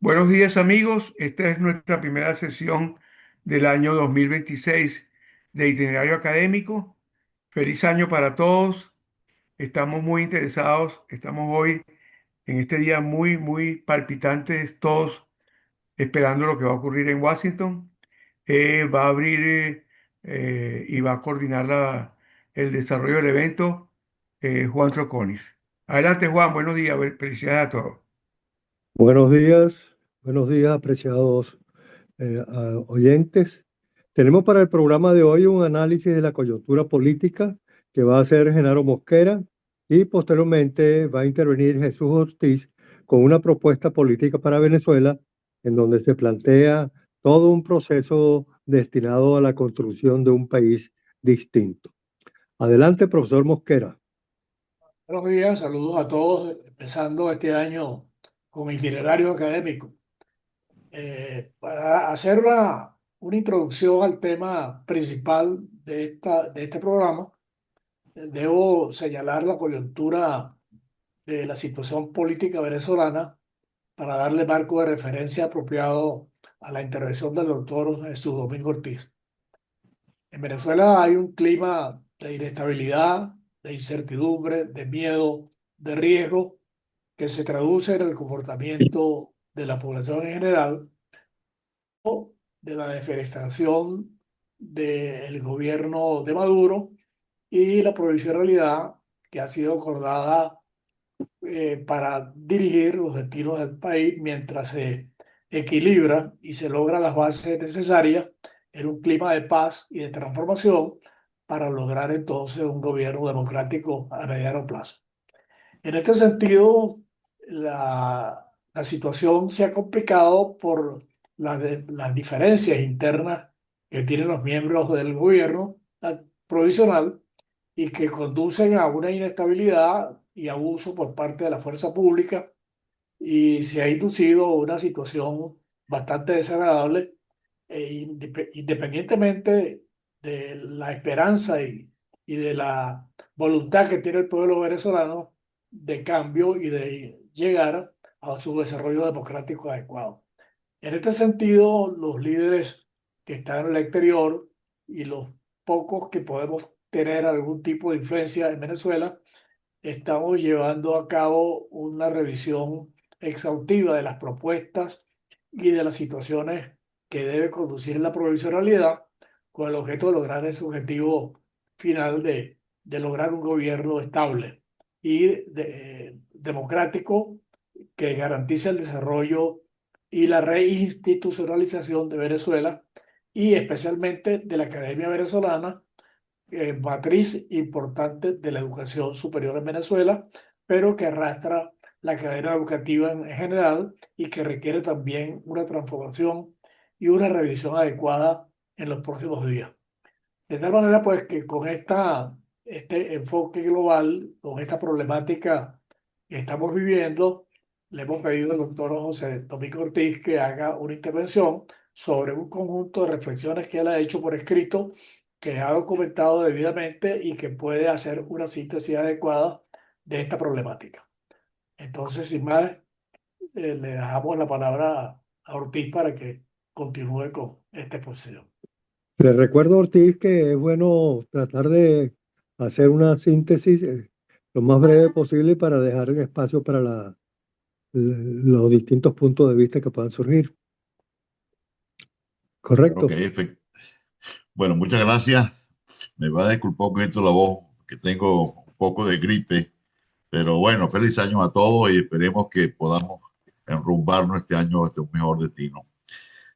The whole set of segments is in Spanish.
Buenos días amigos, esta es nuestra primera sesión del año 2026 de itinerario académico. Feliz año para todos. Estamos muy interesados, estamos hoy en este día muy palpitantes todos esperando lo que va a ocurrir en Washington. Va a abrir y va a coordinar el desarrollo del evento Juan Troconis. Adelante Juan, buenos días, felicidades a todos. Buenos días, apreciados oyentes. Tenemos para el programa de hoy un análisis de la coyuntura política que va a hacer Genaro Mosquera y posteriormente va a intervenir Jesús Ortiz con una propuesta política para Venezuela en donde se plantea todo un proceso destinado a la construcción de un país distinto. Adelante, profesor Mosquera. Buenos días, saludos a todos, empezando este año con itinerario académico. Para hacer una introducción al tema principal de este programa, debo señalar la coyuntura de la situación política venezolana para darle marco de referencia apropiado a la intervención del doctor Jesús Domingo Ortiz. En Venezuela hay un clima de inestabilidad, de incertidumbre, de miedo, de riesgo que se traduce en el comportamiento de la población en general, de la defenestración del gobierno de Maduro y la provisionalidad que ha sido acordada para dirigir los destinos del país mientras se equilibra y se logran las bases necesarias en un clima de paz y de transformación para lograr entonces un gobierno democrático a mediano plazo. En este sentido, la situación se ha complicado por las diferencias internas que tienen los miembros del gobierno provisional y que conducen a una inestabilidad y abuso por parte de la fuerza pública y se ha inducido una situación bastante desagradable independientemente de la esperanza y de la voluntad que tiene el pueblo venezolano de cambio y de llegar a su desarrollo democrático adecuado. En este sentido, los líderes que están en el exterior y los pocos que podemos tener algún tipo de influencia en Venezuela, estamos llevando a cabo una revisión exhaustiva de las propuestas y de las situaciones que debe conducir la provisionalidad con el objeto de lograr ese objetivo final de lograr un gobierno estable y democrático que garantice el desarrollo y la reinstitucionalización de Venezuela y especialmente de la Academia Venezolana, matriz importante de la educación superior en Venezuela, pero que arrastra la cadena educativa en general y que requiere también una transformación y una revisión adecuada en los próximos días. De tal manera, pues, que con este enfoque global, con esta problemática que estamos viviendo, le hemos pedido al doctor José Domingo Ortiz que haga una intervención sobre un conjunto de reflexiones que él ha hecho por escrito, que ha documentado debidamente y que puede hacer una síntesis adecuada de esta problemática. Entonces, sin más, le dejamos la palabra a Ortiz para que continúe con esta exposición. Les recuerdo, Ortiz, que es bueno tratar de hacer una síntesis lo más breve posible para dejar espacio para los distintos puntos de vista que puedan surgir. Ok, ¿Correcto? bueno, muchas gracias. Me va a disculpar un poquito la voz, que tengo un poco de gripe, pero bueno, feliz año a todos y esperemos que podamos enrumbarnos este año hacia un mejor destino.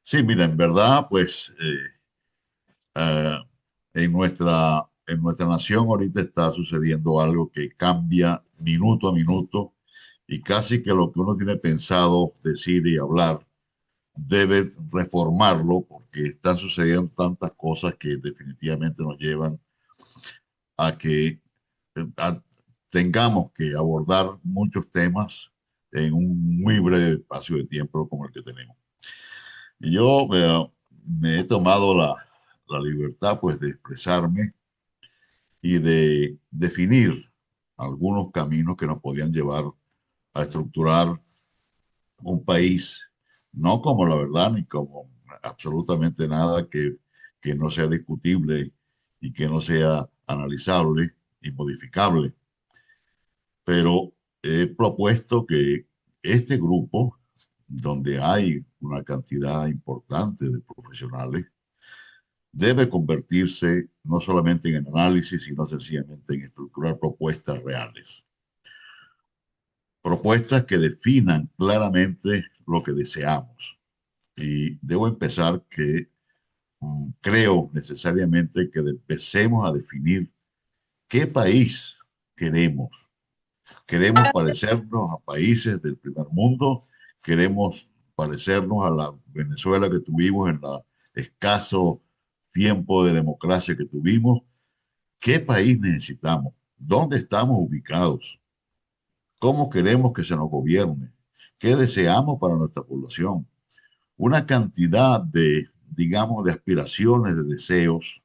Sí, mira, en verdad, pues eh, en nuestra nación ahorita está sucediendo algo que cambia minuto a minuto y casi que lo que uno tiene pensado decir y hablar debe reformarlo porque están sucediendo tantas cosas que definitivamente nos llevan a que a- tengamos que abordar muchos temas en un muy breve espacio de tiempo como el que tenemos. Y yo me he tomado la libertad pues de expresarme y de definir algunos caminos que nos podrían llevar a estructurar un país no como la verdad ni como absolutamente nada que no sea discutible y que no sea analizable y modificable. Pero he propuesto que este grupo, donde hay una cantidad importante de profesionales, debe convertirse no solamente en análisis, sino sencillamente en estructurar propuestas reales. Propuestas que definan claramente lo que deseamos. Y debo empezar que creo necesariamente que empecemos a definir qué país queremos. Queremos parecernos a países del primer mundo, queremos parecernos a la Venezuela que tuvimos en la escaso tiempo de democracia que tuvimos. ¿Qué país necesitamos? ¿Dónde estamos ubicados? ¿Cómo queremos que se nos gobierne? ¿Qué deseamos para nuestra población? Una cantidad de, digamos, de aspiraciones, de deseos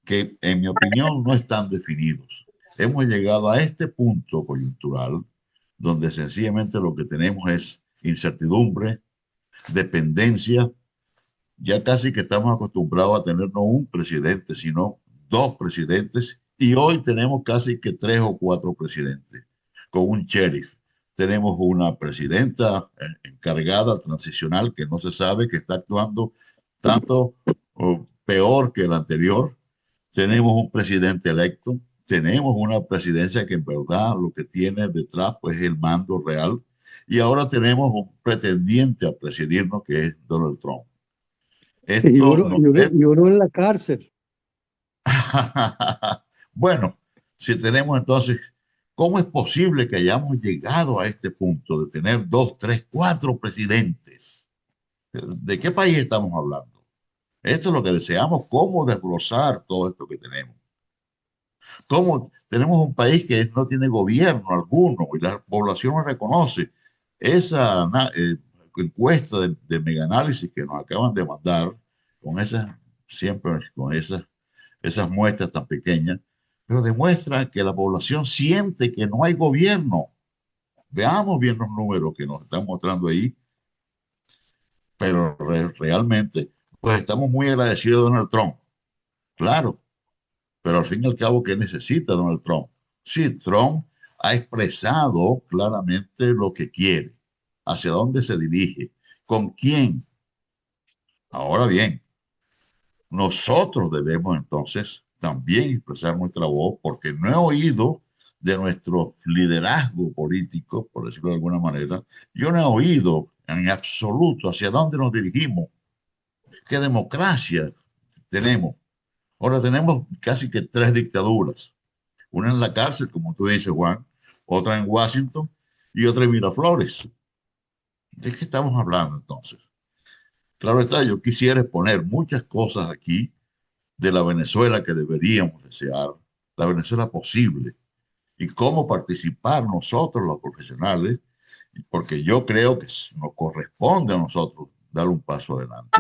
que, en mi opinión, no están definidos. Hemos llegado a este punto coyuntural donde sencillamente lo que tenemos es incertidumbre, dependencia. Ya casi que estamos acostumbrados a tener no un presidente, sino dos presidentes, y hoy tenemos casi que tres o cuatro presidentes, con un sheriff. Tenemos una presidenta encargada, transicional, que no se sabe, que está actuando tanto o peor que el anterior. Tenemos un presidente electo, tenemos una presidencia que en verdad lo que tiene detrás pues es el mando real, y ahora tenemos un pretendiente a presidirnos que es Donald Trump. Y Esto uno, nos y uno, debe... y uno en la cárcel. Bueno, si tenemos entonces, ¿cómo es posible que hayamos llegado a este punto de tener dos, tres, cuatro presidentes? ¿De qué país estamos hablando? Esto es lo que deseamos, cómo desglosar todo esto que tenemos. ¿Cómo tenemos un país que no tiene gobierno alguno y la población lo reconoce? Esa encuesta de megaanálisis que nos acaban de mandar, con esas, siempre con esas muestras tan pequeñas, pero demuestra que la población siente que no hay gobierno. Veamos bien los números que nos están mostrando ahí, pero realmente, pues estamos muy agradecidos de Donald Trump, claro, pero al fin y al cabo, ¿qué necesita Donald Trump? Sí, Trump ha expresado claramente lo que quiere, hacia dónde se dirige, con quién. Ahora bien, nosotros debemos entonces también expresar nuestra voz porque no he oído de nuestro liderazgo político, por decirlo de alguna manera, yo no he oído en absoluto hacia dónde nos dirigimos, qué democracia tenemos. Ahora tenemos casi que tres dictaduras, una en la cárcel, como tú dices, Juan, otra en Washington y otra en Miraflores. ¿De qué estamos hablando entonces? Claro está, yo quisiera exponer muchas cosas aquí de la Venezuela que deberíamos desear, la Venezuela posible, y cómo participar nosotros los profesionales, porque yo creo que nos corresponde a nosotros dar un paso adelante.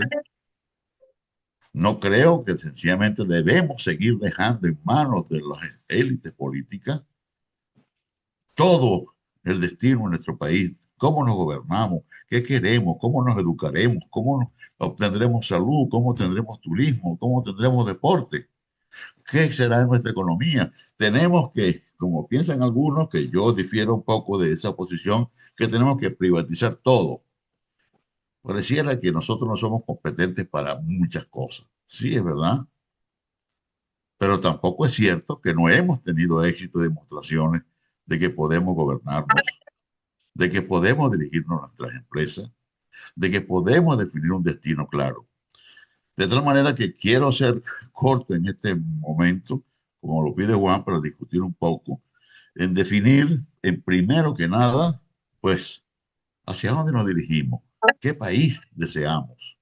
No creo que sencillamente debemos seguir dejando en manos de las élites políticas todo el destino de nuestro país, cómo nos gobernamos, qué queremos, cómo nos educaremos, cómo obtendremos salud, cómo tendremos turismo, cómo tendremos deporte. ¿Qué será de nuestra economía? Tenemos que, como piensan algunos, que yo difiero un poco de esa posición, que tenemos que privatizar todo. Pareciera que nosotros no somos competentes para muchas cosas. Sí, es verdad, pero tampoco es cierto que no hemos tenido éxito de demostraciones de que podemos gobernarnos, de que podemos dirigirnos a nuestras empresas, de que podemos definir un destino claro. De tal manera que quiero ser corto en este momento, como lo pide Juan, para discutir un poco, en definir, en primero que nada, pues, hacia dónde nos dirigimos, qué país deseamos,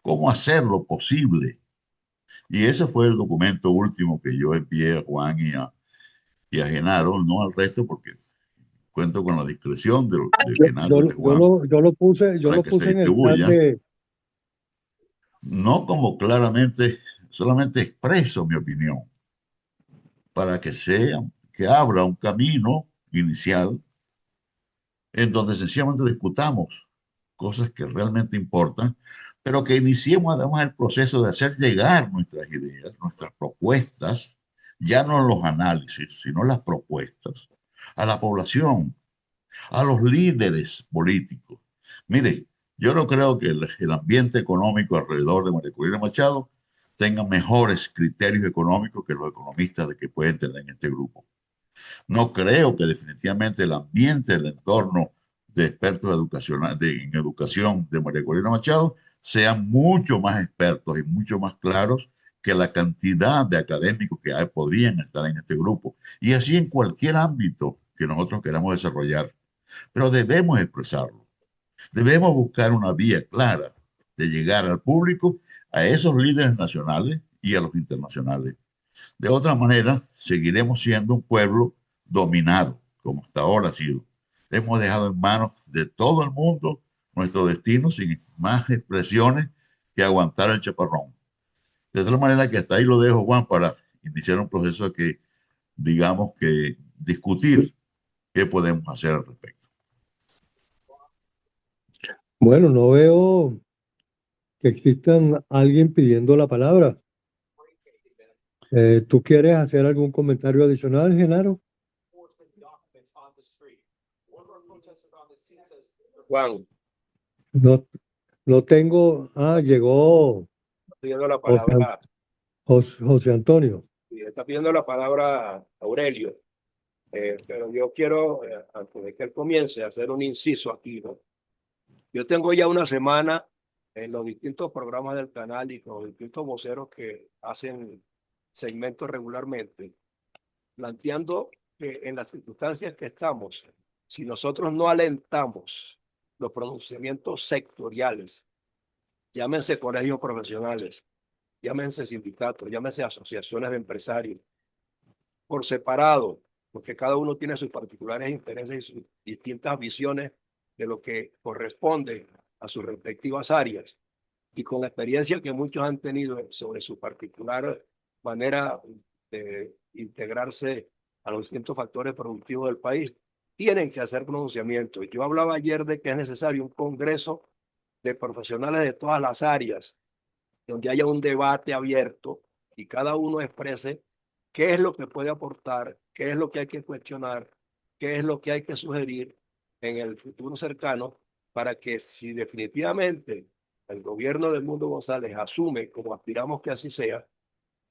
cómo hacerlo posible. Y ese fue el documento último que yo envié a Juan y a Genaro, no al resto, porque cuento con la discreción de Yo, Genaro y yo, de yo Juan lo, yo lo puse, yo para lo que se puse en el chat distribuya, de, no como claramente, solamente expreso mi opinión para que sea, que abra un camino inicial en donde sencillamente discutamos. cosas que realmente importan, pero que iniciemos además el proceso de hacer llegar nuestras ideas, nuestras propuestas, ya no los análisis, sino las propuestas, a la población, a los líderes políticos. Mire, yo no creo que el ambiente económico alrededor de María Corina Machado tenga mejores criterios económicos que los economistas de que pueden tener en este grupo. No creo que definitivamente el ambiente, el entorno de expertos en educación de María Corina Machado sean mucho más expertos y mucho más claros que la cantidad de académicos que podrían estar en este grupo. Y así en cualquier ámbito que nosotros queramos desarrollar. Pero debemos expresarlo. Debemos buscar una vía clara de llegar al público, a esos líderes nacionales y a los internacionales. De otra manera, seguiremos siendo un pueblo dominado, como hasta ahora ha sido. Hemos dejado en manos de todo el mundo nuestro destino sin más expresiones que aguantar el chaparrón. De tal manera que hasta ahí lo dejo, Juan, para iniciar un proceso que, digamos que, discutir qué podemos hacer al respecto. Bueno, no veo que existan alguien pidiendo la palabra. ¿Tú quieres hacer algún comentario adicional, Genaro? Juan, No, no tengo. Ah, llegó pidiendo la José, palabra, José Antonio. está pidiendo la palabra Aurelio, pero yo quiero, antes de que él comience, hacer un inciso aquí, ¿no? Yo tengo ya una semana en los distintos programas del canal y con los distintos voceros que hacen segmentos regularmente, planteando que en las circunstancias que estamos, si nosotros no alentamos los pronunciamientos sectoriales, llámense colegios profesionales, llámense sindicatos, llámense asociaciones de empresarios, por separado, porque cada uno tiene sus particulares intereses y sus distintas visiones de lo que corresponde a sus respectivas áreas. Y con la experiencia que muchos han tenido sobre su particular manera de integrarse a los distintos factores productivos del país, tienen que hacer pronunciamientos. Yo hablaba ayer de que es necesario un congreso de profesionales de todas las áreas, donde haya un debate abierto y cada uno exprese qué es lo que puede aportar, qué es lo que hay que cuestionar, qué es lo que hay que sugerir en el futuro cercano para que si definitivamente el gobierno del Mundo González asume, como aspiramos que así sea,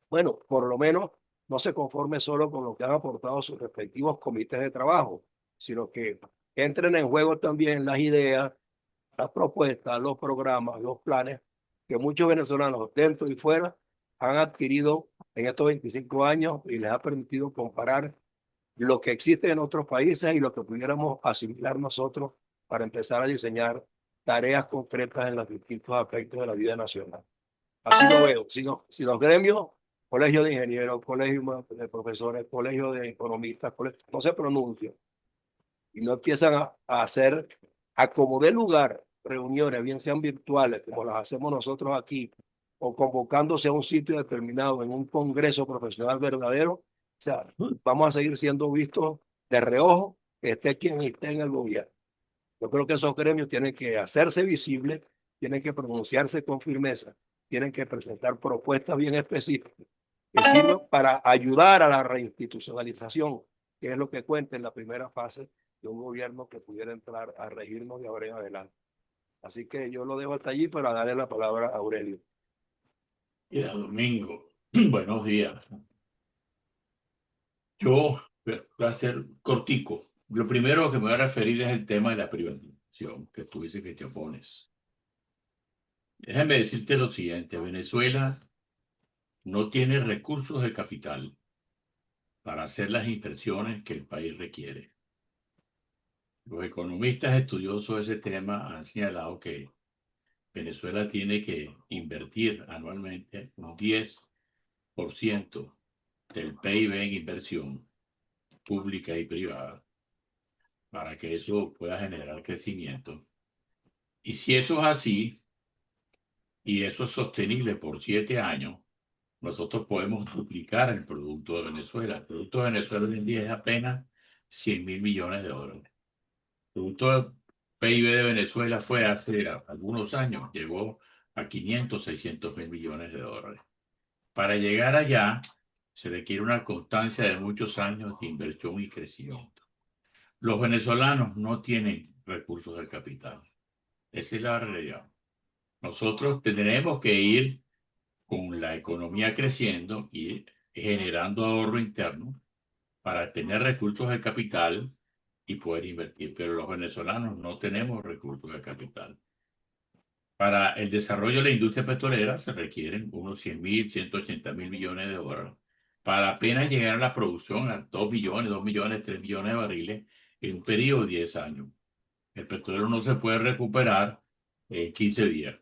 bueno, por lo menos no se conforme solo con lo que han aportado sus respectivos comités de trabajo, sino que entren en juego también las ideas, las propuestas, los programas, los planes que muchos venezolanos dentro y fuera han adquirido en estos 25 años y les ha permitido comparar lo que existe en otros países y lo que pudiéramos asimilar nosotros para empezar a diseñar tareas concretas en los distintos aspectos de la vida nacional. Así lo veo. Si los gremios, colegio de ingenieros, colegio de profesores, colegio de economistas, no se pronuncian y no empiezan a hacer, a como dé lugar, reuniones, bien sean virtuales, como las hacemos nosotros aquí, o convocándose a un sitio determinado en un congreso profesional verdadero, o sea, vamos a seguir siendo vistos de reojo, que esté quien esté en el gobierno. Yo creo que esos gremios tienen que hacerse visibles, tienen que pronunciarse con firmeza, tienen que presentar propuestas bien específicas que sirvan para ayudar a la reinstitucionalización, que es lo que cuenta en la primera fase de un gobierno que pudiera entrar a regirnos de ahora en adelante. Así que yo lo dejo hasta allí para darle la palabra a Aurelio. Mira, Domingo, buenos días. Yo voy a ser cortico. Lo primero que me voy a referir es el tema de la privatización, que tú dices que te opones. Déjame decirte lo siguiente, Venezuela no tiene recursos de capital para hacer las inversiones que el país requiere. Los economistas estudiosos de ese tema han señalado que Venezuela tiene que invertir anualmente un 10% del PIB en inversión pública y privada para que eso pueda generar crecimiento. Y si eso es así, y eso es sostenible por 7 años, nosotros podemos duplicar el producto de Venezuela. El producto de Venezuela hoy en día es apenas 100.000 millones de dólares. El producto PIB de Venezuela fue hace algunos años, llegó a 500, 600 mil millones de dólares. Para llegar allá se requiere una constancia de muchos años de inversión y crecimiento. Los venezolanos no tienen recursos del capital. Esa es la realidad. Nosotros tendremos que ir con la economía creciendo y generando ahorro interno para tener recursos de capital y poder invertir. Pero los venezolanos no tenemos recursos de capital. Para el desarrollo de la industria petrolera se requieren unos 100.000, 180.000 millones de dólares para apenas llegar a la producción a 2 millones, 2 millones, 3 millones de barriles en un periodo de 10 años. El petróleo no se puede recuperar en 15 días.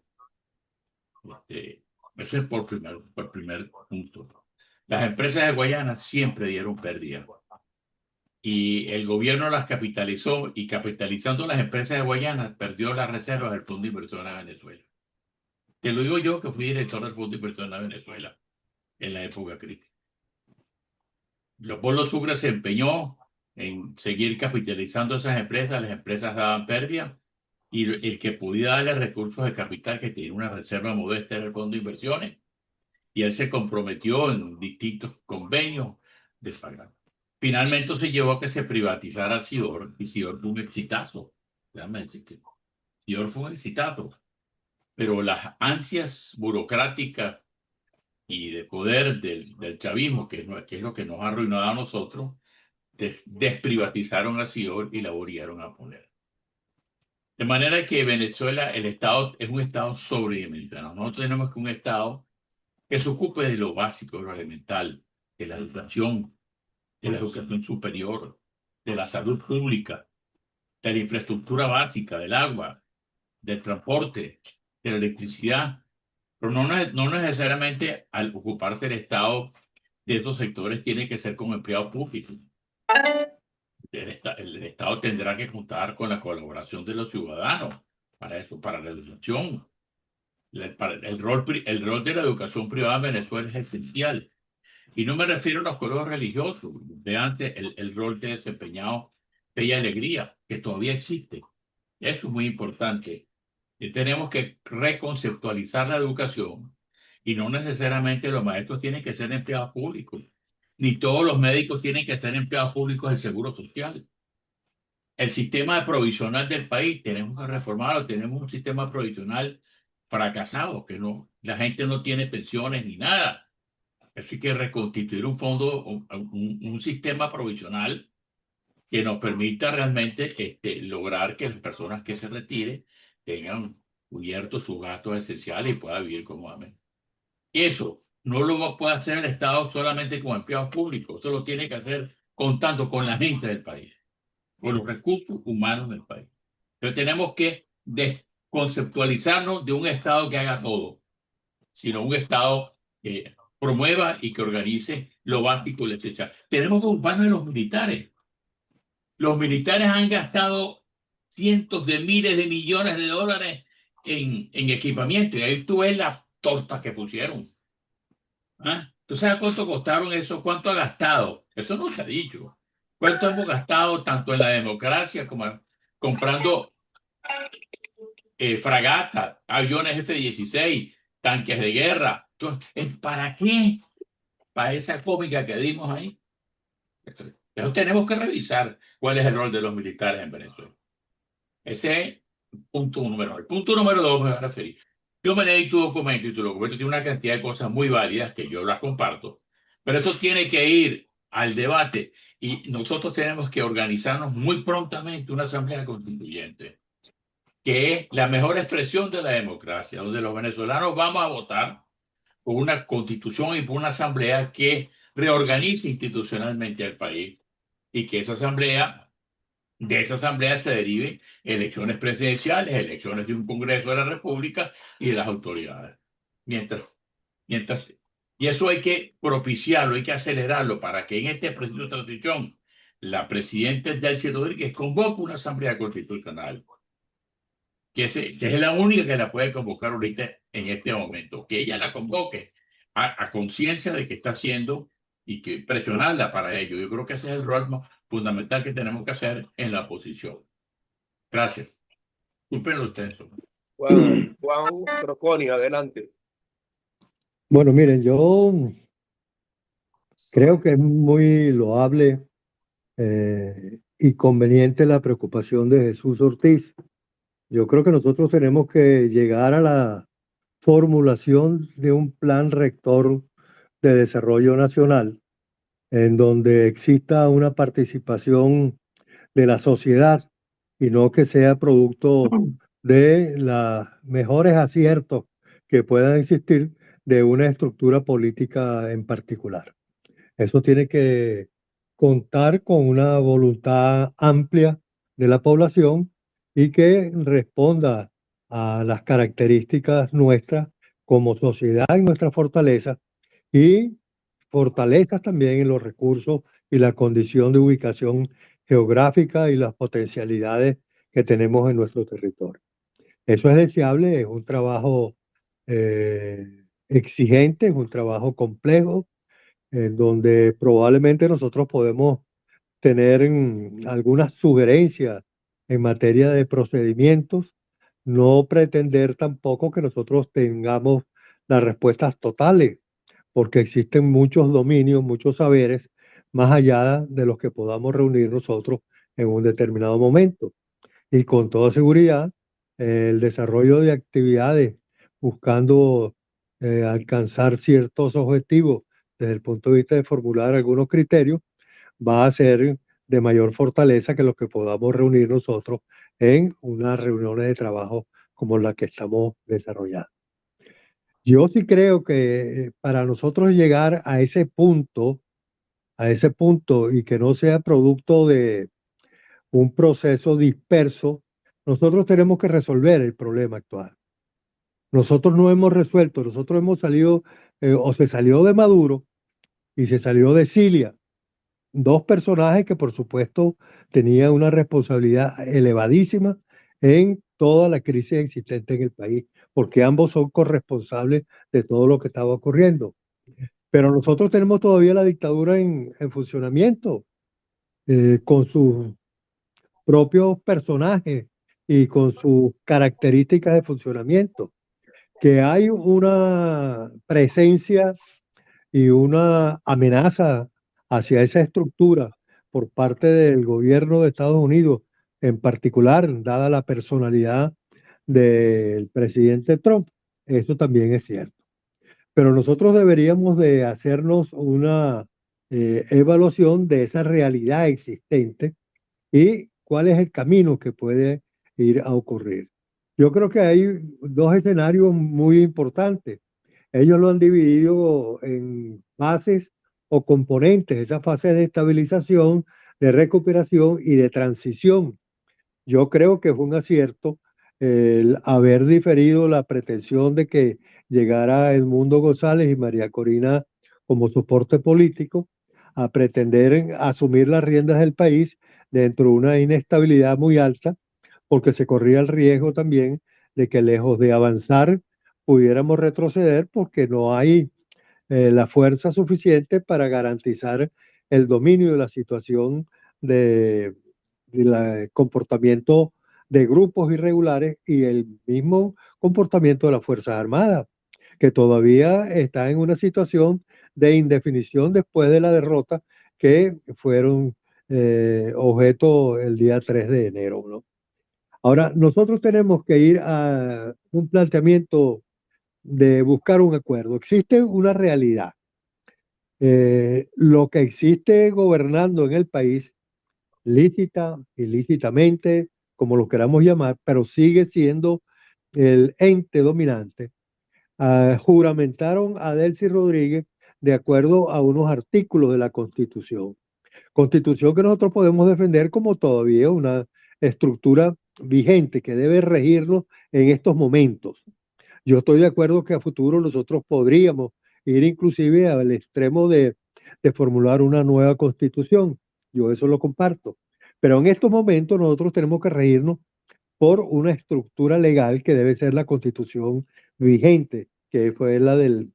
Ese es por primer punto. Las empresas de Guayana siempre dieron pérdida y el gobierno las capitalizó y capitalizando las empresas de Guayana perdió las reservas del Fondo de Inversión de Venezuela. Te lo digo yo que fui director del Fondo de Inversión de Venezuela en la época crítica. Leopoldo Sucre se empeñó en seguir capitalizando esas empresas, las empresas daban pérdida y el que podía darle recursos de capital que tenía una reserva modesta era el Fondo de Inversiones y él se comprometió en distintos convenios de pagar. Finalmente se llevó a que se privatizara Sidor y Sidor fue un exitazo. Déjame decirte, Sidor fue un exitazo, pero las ansias burocráticas y de poder del chavismo, que es lo que nos ha arruinado a nosotros, desprivatizaron a Sidor y la volvieron a poner. De manera que Venezuela, el Estado es un Estado sobredimensionado. Nosotros tenemos que un Estado que se ocupe de lo básico, de lo elemental, de la educación superior, de la salud pública, de la infraestructura básica, del agua, del transporte, de la electricidad. Pero no necesariamente al ocuparse el Estado de estos sectores tiene que ser como empleado público. El Estado tendrá que contar con la colaboración de los ciudadanos para eso, para la educación. El rol de la educación privada en Venezuela es esencial. Y no me refiero a los colegios religiosos. De antes, el rol que ha desempeñado Bella Alegría, que todavía existe. Eso es muy importante. Y tenemos que reconceptualizar la educación y no necesariamente los maestros tienen que ser empleados públicos, ni todos los médicos tienen que ser empleados públicos del Seguro Social. El sistema provisional del país tenemos que reformarlo, tenemos un sistema provisional fracasado, que no, la gente no tiene pensiones ni nada. Eso hay que reconstituir un fondo, un sistema provisional que nos permita realmente lograr que las personas que se retiren tengan cubiertos sus gastos esenciales y puedan vivir cómodamente. Eso no lo puede hacer el Estado solamente con empleados públicos, eso lo tiene que hacer contando con la gente del país, con los recursos humanos del país. Entonces tenemos que desconceptualizarnos de un Estado que haga todo, sino un Estado que promueva y que organice lo básico y lo esencial. Tenemos que ocuparnos de los militares. Los militares han gastado cientos de miles de millones de dólares en equipamiento. Y ahí tú ves las tortas que pusieron. ¿Ah? ¿Tú sabes cuánto costaron eso? ¿Cuánto ha gastado? Eso no se ha dicho. ¿Cuánto hemos gastado tanto en la democracia como comprando fragatas, aviones F-16, tanques de guerra? Entonces, ¿para qué? Para esa cómica que dimos ahí. Entonces, tenemos que revisar cuál es el rol de los militares en Venezuela. Ese es punto número uno. El punto número dos me voy a referir. Yo me leí tu documento y tu documento tiene una cantidad de cosas muy válidas que yo las comparto, pero eso tiene que ir al debate y nosotros tenemos que organizarnos muy prontamente una asamblea constituyente, que es la mejor expresión de la democracia, donde los venezolanos vamos a votar por una constitución y por una asamblea que reorganice institucionalmente al país y que de esa asamblea se deriven elecciones presidenciales, elecciones de un Congreso de la República y de las autoridades. Mientras, y eso hay que propiciarlo, hay que acelerarlo para que en este proceso de transición la presidenta Delcy Rodríguez convoque una asamblea constitucional, que es la única que la puede convocar ahorita en este momento, que ella la convoque a conciencia de que está haciendo y que presionarla para ello. Yo creo que ese es el rol fundamental que tenemos que hacer en la oposición. Gracias. Discúlpenlo ustedes. Juan Proconi, adelante. Bueno, miren, yo creo que es muy loable y conveniente la preocupación de Jesús Ortiz. Yo creo que nosotros tenemos que llegar a la formulación de un plan rector de desarrollo nacional en donde exista una participación de la sociedad y no que sea producto de los mejores aciertos que puedan existir de una estructura política en particular. Eso tiene que contar con una voluntad amplia de la población y que responda a las características nuestras como sociedad y nuestra fortaleza y fortalezas también en los recursos y la condición de ubicación geográfica y las potencialidades que tenemos en nuestro territorio. Eso es deseable, es un trabajo exigente, es un trabajo complejo, en donde probablemente nosotros podemos tener algunas sugerencias en materia de procedimientos, no pretender tampoco que nosotros tengamos las respuestas totales, porque existen muchos dominios, muchos saberes, más allá de los que podamos reunir nosotros en un determinado momento. Y con toda seguridad, el desarrollo de actividades buscando alcanzar ciertos objetivos desde el punto de vista de formular algunos criterios, va a ser de mayor fortaleza que los que podamos reunir nosotros en unas reuniones de trabajo como la que estamos desarrollando. Yo sí creo que para nosotros llegar a ese punto y que no sea producto de un proceso disperso, nosotros tenemos que resolver el problema actual. Nosotros no hemos resuelto, nosotros hemos salido, o se salió de Maduro y se salió de Cilia, dos personajes que por supuesto tenían una responsabilidad elevadísima en toda la crisis existente en el país, porque ambos son corresponsables de todo lo que estaba ocurriendo. Pero nosotros tenemos todavía la dictadura en funcionamiento, con sus propios personajes y con sus características de funcionamiento, que hay una presencia y una amenaza hacia esa estructura por parte del gobierno de Estados Unidos, en particular, dada la personalidad del presidente Trump. Eso también es cierto. Pero nosotros deberíamos de hacernos una evaluación de esa realidad existente y cuál es el camino que puede ir a ocurrir. Yo creo que hay dos escenarios muy importantes. Ellos lo han dividido en fases o componentes, esa fase de estabilización, de recuperación y de transición. Yo creo que fue un acierto el haber diferido la pretensión de que llegara Edmundo González y María Corina como soporte político a pretender asumir las riendas del país dentro de una inestabilidad muy alta, porque se corría el riesgo también de que lejos de avanzar pudiéramos retroceder porque no hay la fuerza suficiente para garantizar el dominio de la situación del comportamiento de grupos irregulares y el mismo comportamiento de las Fuerzas Armadas, que todavía está en una situación de indefinición después de la derrota que fueron objeto el día 3 de enero, ¿no? Ahora, nosotros tenemos que ir a un planteamiento de buscar un acuerdo. Existe una realidad. Lo que existe gobernando en el país, lícita, ilícitamente, como lo queramos llamar, pero sigue siendo el ente dominante. Juramentaron a Delcy Rodríguez de acuerdo a unos artículos de la Constitución. Constitución que nosotros podemos defender como todavía una estructura vigente que debe regirnos en estos momentos. Yo estoy de acuerdo que a futuro nosotros podríamos ir inclusive al extremo de formular una nueva constitución. Yo eso lo comparto. Pero en estos momentos nosotros tenemos que regirnos por una estructura legal que debe ser la constitución vigente, que fue la del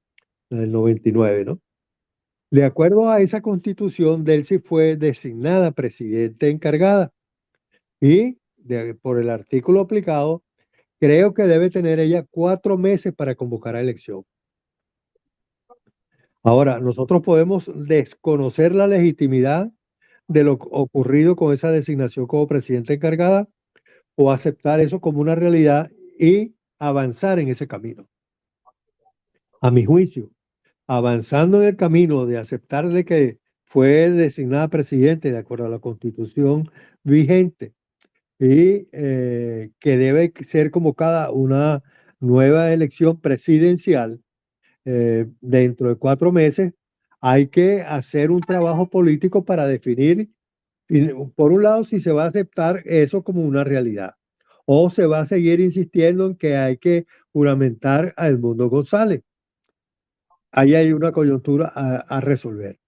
99, ¿no? De acuerdo a esa constitución, Delcy fue designada presidente encargada y por el artículo aplicado, creo que debe tener ella 4 meses para convocar a elección. Ahora, nosotros podemos desconocer la legitimidad de lo ocurrido con esa designación como presidenta encargada o aceptar eso como una realidad y avanzar en ese camino. A mi juicio, avanzando en el camino de aceptar de que fue designada presidente de acuerdo a la Constitución vigente y que debe ser convocada una nueva elección presidencial dentro de 4 meses, hay que hacer un trabajo político para definir, por un lado, si se va a aceptar eso como una realidad o se va a seguir insistiendo en que hay que juramentar a Edmundo González. Ahí hay una coyuntura a resolver.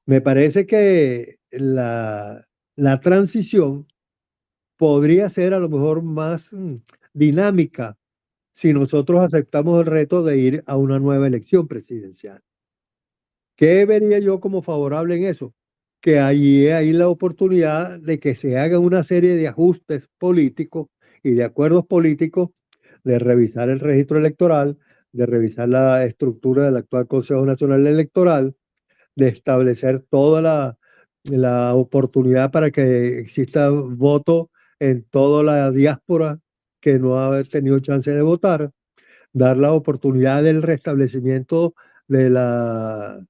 Me parece que la transición podría ser a lo mejor más dinámica si nosotros aceptamos el reto de ir a una nueva elección presidencial. ¿Qué vería yo como favorable en eso? Que allí hay la oportunidad de que se haga una serie de ajustes políticos y de acuerdos políticos, de revisar el registro electoral, de revisar la estructura del actual Consejo Nacional Electoral, de establecer toda la oportunidad para que exista voto en toda la diáspora que no ha tenido chance de votar, dar la oportunidad del restablecimiento de la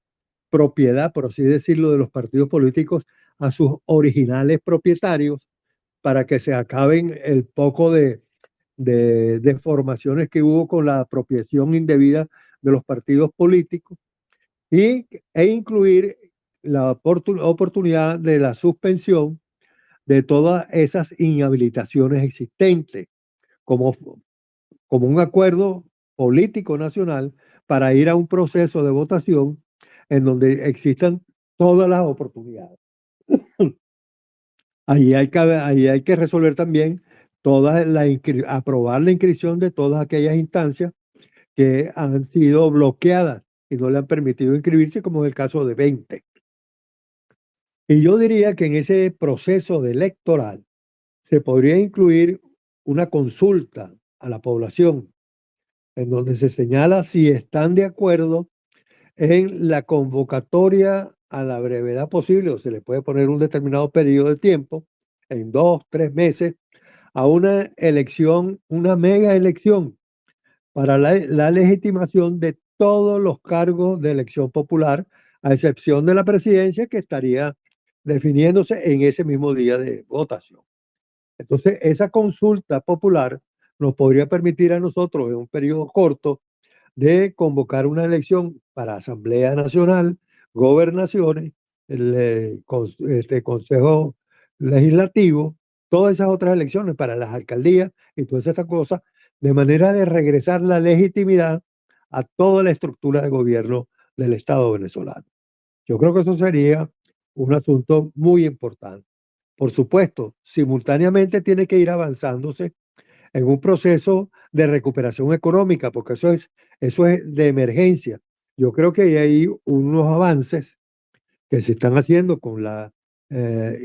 propiedad, por así decirlo, de los partidos políticos a sus originales propietarios para que se acaben el poco de formaciones que hubo con la apropiación indebida de los partidos políticos e incluir la oportunidad de la suspensión de todas esas inhabilitaciones existentes como, como un acuerdo político nacional para ir a un proceso de votación en donde existan todas las oportunidades. Ahí hay que resolver también aprobar la inscripción de todas aquellas instancias que han sido bloqueadas y no le han permitido inscribirse, como en el caso de 20. Y yo diría que en ese proceso electoral se podría incluir una consulta a la población en donde se señala si están de acuerdo en la convocatoria a la brevedad posible, o se le puede poner un determinado periodo de tiempo, en 2, 3 meses, a una elección, una mega elección para la legitimación de todos los cargos de elección popular, a excepción de la presidencia que estaría definiéndose en ese mismo día de votación. Entonces, esa consulta popular nos podría permitir a nosotros en un periodo corto de convocar una elección para Asamblea Nacional, gobernaciones, el Consejo Legislativo, todas esas otras elecciones para las alcaldías y todas estas cosas, de manera de regresar la legitimidad a toda la estructura de gobierno del Estado venezolano. Yo creo que eso sería un asunto muy importante. Por supuesto, simultáneamente tiene que ir avanzándose en un proceso de recuperación económica, porque eso es de emergencia. Yo creo que hay unos avances que se están haciendo con la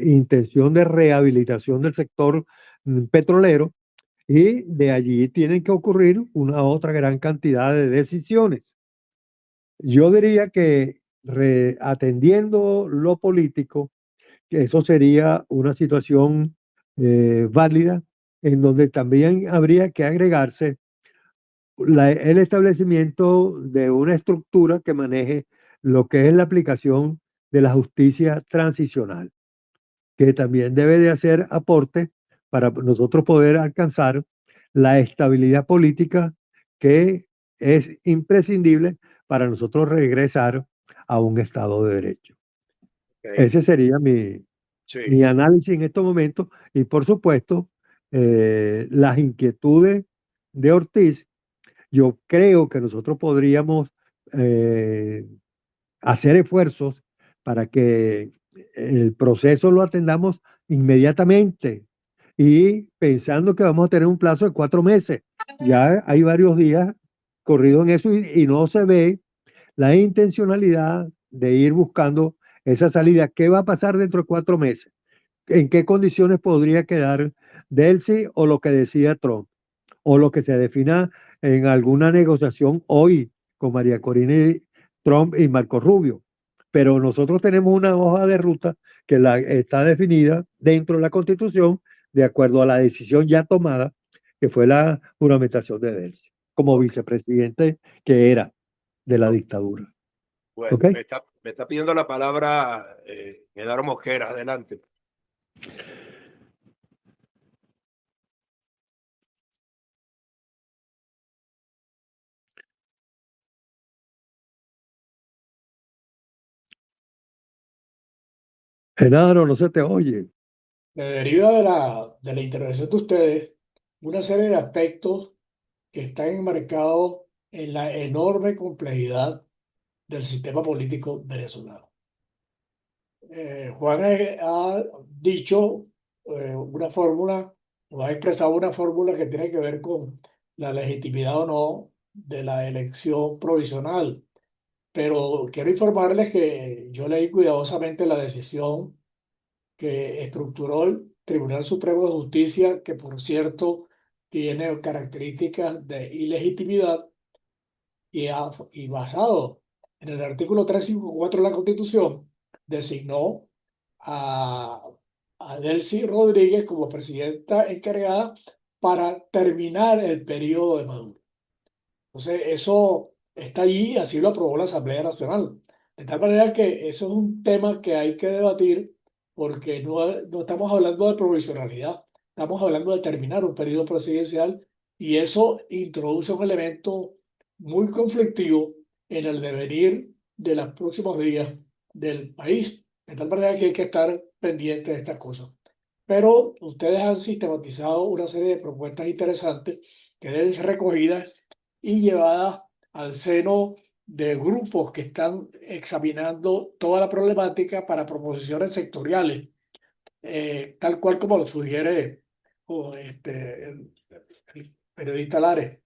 intención de rehabilitación del sector petrolero y de allí tienen que ocurrir una otra gran cantidad de decisiones. Yo diría que atendiendo lo político, que eso sería una situación válida en donde también habría que agregarse el establecimiento de una estructura que maneje lo que es la aplicación de la justicia transicional, que también debe de hacer aporte para nosotros poder alcanzar la estabilidad política que es imprescindible para nosotros regresar a un Estado de Derecho. Okay. Ese sería mi análisis en estos momentos y por supuesto las inquietudes de Ortiz. Yo creo que nosotros podríamos hacer esfuerzos para que el proceso lo atendamos inmediatamente y pensando que vamos a tener un plazo de 4 meses. Ya hay varios días corridos en eso y no se ve la intencionalidad de ir buscando esa salida. ¿Qué va a pasar dentro de 4 meses? ¿En qué condiciones podría quedar Delcy o lo que decía Trump, o lo que se defina en alguna negociación hoy con María Corina Trump y Marco Rubio. Pero nosotros tenemos una hoja de ruta que está definida dentro de la Constitución de acuerdo a la decisión ya tomada, que fue la juramentación de Delcy, como Ok, vicepresidente que era de la ok. dictadura. Bueno, ¿Ok? me está pidiendo la palabra Genaro Mosquera. Adelante. Genaro, no se te oye. Me deriva de la intervención de ustedes una serie de aspectos que están enmarcados en la enorme complejidad del sistema político venezolano. Juan ha dicho una fórmula, o ha expresado una fórmula que tiene que ver con la legitimidad o no de la elección provisional. Pero quiero informarles que yo leí cuidadosamente la decisión que estructuró el Tribunal Supremo de Justicia, que por cierto tiene características de ilegitimidad y basado en el artículo 354 de la Constitución, designó a, a Delcy Rodríguez como presidenta encargada para terminar el periodo de Maduro. Entonces, eso está allí y así lo aprobó la Asamblea Nacional. De tal manera que eso es un tema que hay que debatir porque no estamos hablando de provisionalidad, estamos hablando de terminar un periodo presidencial y eso introduce un elemento muy conflictivo en el devenir de los próximos días del país. De tal manera que hay que estar pendiente de estas cosas. Pero ustedes han sistematizado una serie de propuestas interesantes que deben ser recogidas y llevadas al seno de grupos que están examinando toda la problemática para proposiciones sectoriales, tal cual como lo sugiere el periodista Lares.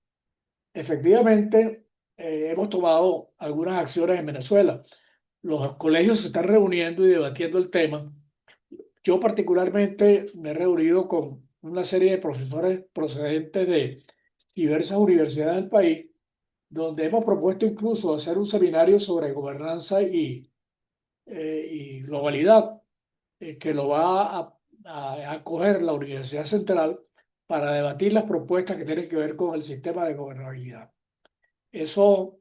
Efectivamente, hemos tomado algunas acciones en Venezuela. Los colegios se están reuniendo y debatiendo el tema. Yo particularmente me he reunido con una serie de profesores procedentes de diversas universidades del país donde hemos propuesto incluso hacer un seminario sobre gobernanza y globalidad, que lo va a acoger la Universidad Central para debatir las propuestas que tienen que ver con el sistema de gobernabilidad. Eso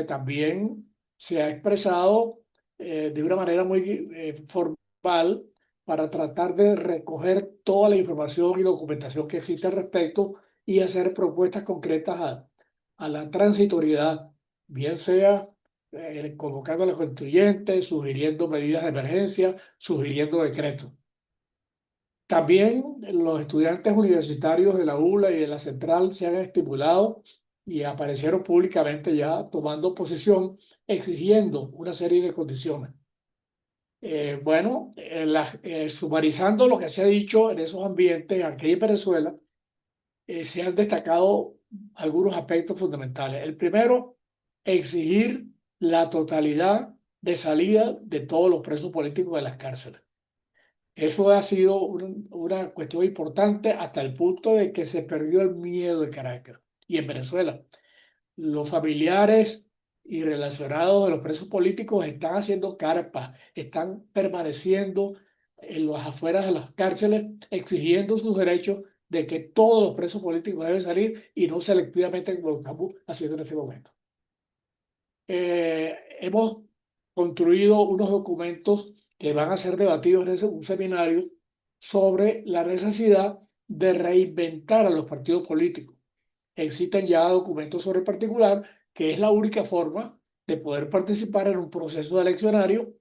también se ha expresado de una manera muy formal para tratar de recoger toda la información y documentación que existe al respecto y hacer propuestas concretas a la transitoriedad, bien sea convocando a los constituyentes, sugiriendo medidas de emergencia, sugiriendo decretos. También los estudiantes universitarios de la ULA y de la Central se han estimulado y aparecieron públicamente ya tomando posición, exigiendo una serie de condiciones. Bueno, sumarizando lo que se ha dicho en esos ambientes aquí en Venezuela, se han destacado algunos aspectos fundamentales. El primero, exigir la totalidad de salida de todos los presos políticos de las cárceles. Eso ha sido una cuestión importante hasta el punto de que se perdió el miedo en Caracas y en Venezuela. Los familiares y relacionados de los presos políticos están haciendo carpas, están permaneciendo en las afueras de las cárceles exigiendo sus derechos de que todos los presos políticos deben salir y no selectivamente como lo estamos haciendo en este momento. Hemos construido unos documentos que van a ser debatidos en un seminario sobre la necesidad de reinventar a los partidos políticos. Existen ya documentos sobre el particular, que es la única forma de poder participar en un proceso eleccionario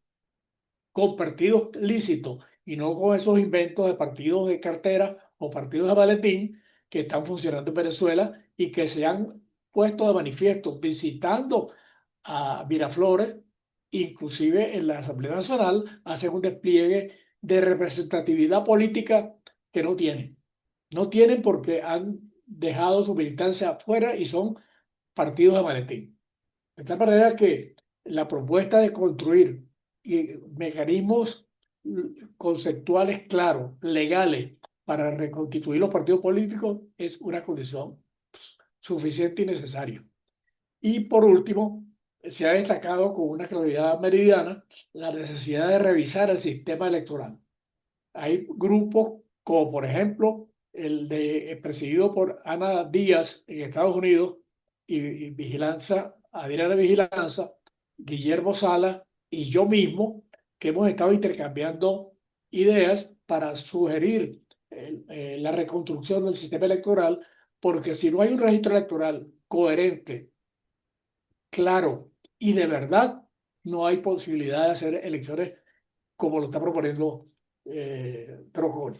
con partidos lícitos y no con esos inventos de partidos de cartera o partidos de maletín que están funcionando en Venezuela y que se han puesto de manifiesto visitando a Miraflores, inclusive en la Asamblea Nacional, hacen un despliegue de representatividad política que no tienen. No tienen porque han dejado su militancia afuera y son partidos de maletín. De tal manera que la propuesta de construir mecanismos conceptuales claros, legales, para reconstituir los partidos políticos es una condición suficiente y necesaria. Y por último, se ha destacado con una claridad meridiana la necesidad de revisar el sistema electoral. Hay grupos como por ejemplo presidido por Ana Díaz en Estados Unidos y Vigilanza, Adriana Vigilanza, Guillermo Sala y yo mismo, que hemos estado intercambiando ideas para sugerir la reconstrucción del sistema electoral, porque si no hay un registro electoral coherente, claro y de verdad, no hay posibilidad de hacer elecciones como lo está proponiendo Procol.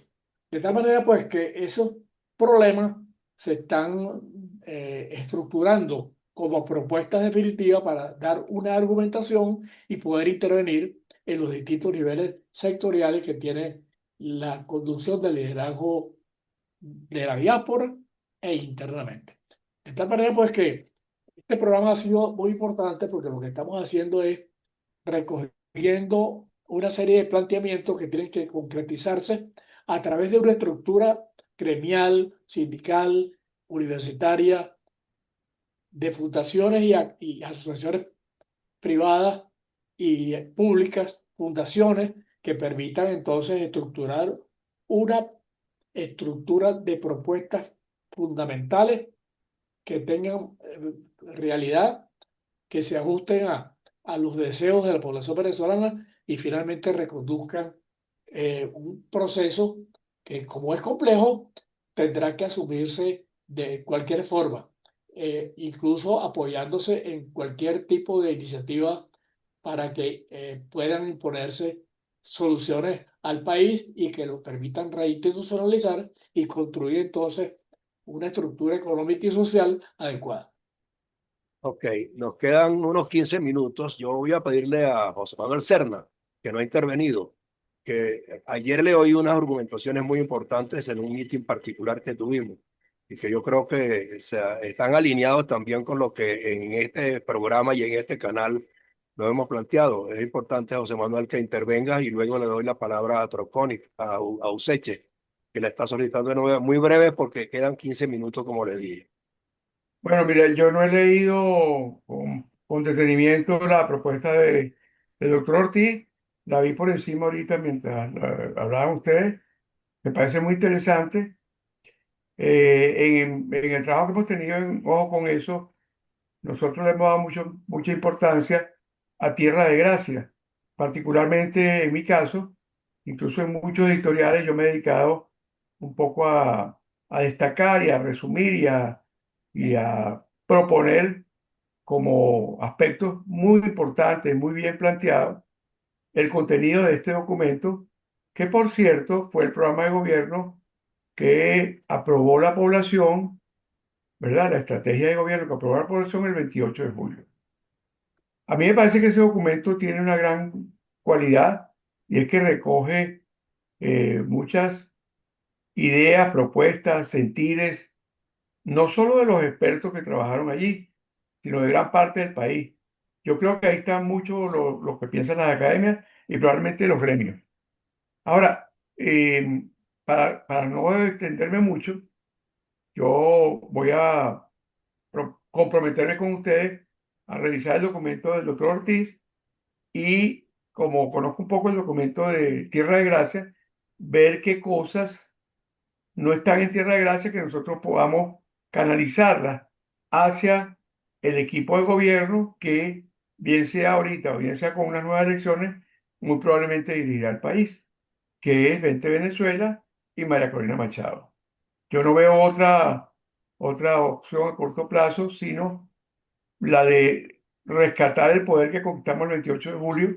De tal manera, pues, que esos problemas se están estructurando como propuestas definitivas para dar una argumentación y poder intervenir en los distintos niveles sectoriales que tiene la conducción del liderazgo de la diáspora e internamente. De tal manera, pues, que este programa ha sido muy importante porque lo que estamos haciendo es recogiendo una serie de planteamientos que tienen que concretizarse a través de una estructura gremial, sindical, universitaria, de fundaciones y asociaciones privadas y públicas, fundaciones que permitan entonces estructurar una estructura de propuestas fundamentales que tengan realidad, que se ajusten a los deseos de la población venezolana y finalmente reconduzcan un proceso que, como es complejo, tendrá que asumirse de cualquier forma, incluso apoyándose en cualquier tipo de iniciativa para que puedan imponerse soluciones al país y que lo permitan reinstitucionalizar y construir entonces una estructura económica y social adecuada. Ok, nos quedan unos 15 minutos. Yo voy a pedirle a José Manuel Serna, que no ha intervenido, que ayer le oí unas argumentaciones muy importantes en un meeting particular que tuvimos y que yo creo que están alineados también con lo que en este programa y en este canal lo hemos planteado. Es importante, José Manuel, que intervenga y luego le doy la palabra a Troconi, a Useche, que la está solicitando de nuevo, muy breve porque quedan 15 minutos, como le dije. Bueno, mire, yo no he leído con detenimiento la propuesta del doctor Ortiz, la vi por encima ahorita mientras hablaban ustedes, me parece muy interesante. En el trabajo que hemos tenido en Ojo con eso, nosotros le hemos dado mucha importancia a Tierra de Gracia, particularmente en mi caso, incluso en muchos editoriales yo me he dedicado un poco a destacar y a resumir y a proponer como aspectos muy importantes, muy bien planteados, el contenido de este documento, que por cierto fue el programa de gobierno que aprobó la población, ¿verdad? La estrategia de gobierno que aprobó la población el 28 de julio. A mí me parece que ese documento tiene una gran cualidad y es que recoge muchas ideas, propuestas, sentires, no solo de los expertos que trabajaron allí, sino de gran parte del país. Yo creo que ahí está mucho lo que piensan las academias y probablemente los gremios. Ahora, para no extenderme mucho, yo voy a comprometerme con ustedes a revisar el documento del doctor Ortiz y, como conozco un poco el documento de Tierra de Gracia, ver qué cosas no están en Tierra de Gracia que nosotros podamos canalizarlas hacia el equipo de gobierno que, bien sea ahorita o bien sea con unas nuevas elecciones, muy probablemente dirigirá al país, que es Vente Venezuela y María Corina Machado. Yo no veo otra opción a corto plazo, sino la de rescatar el poder que conquistamos el 28 de julio,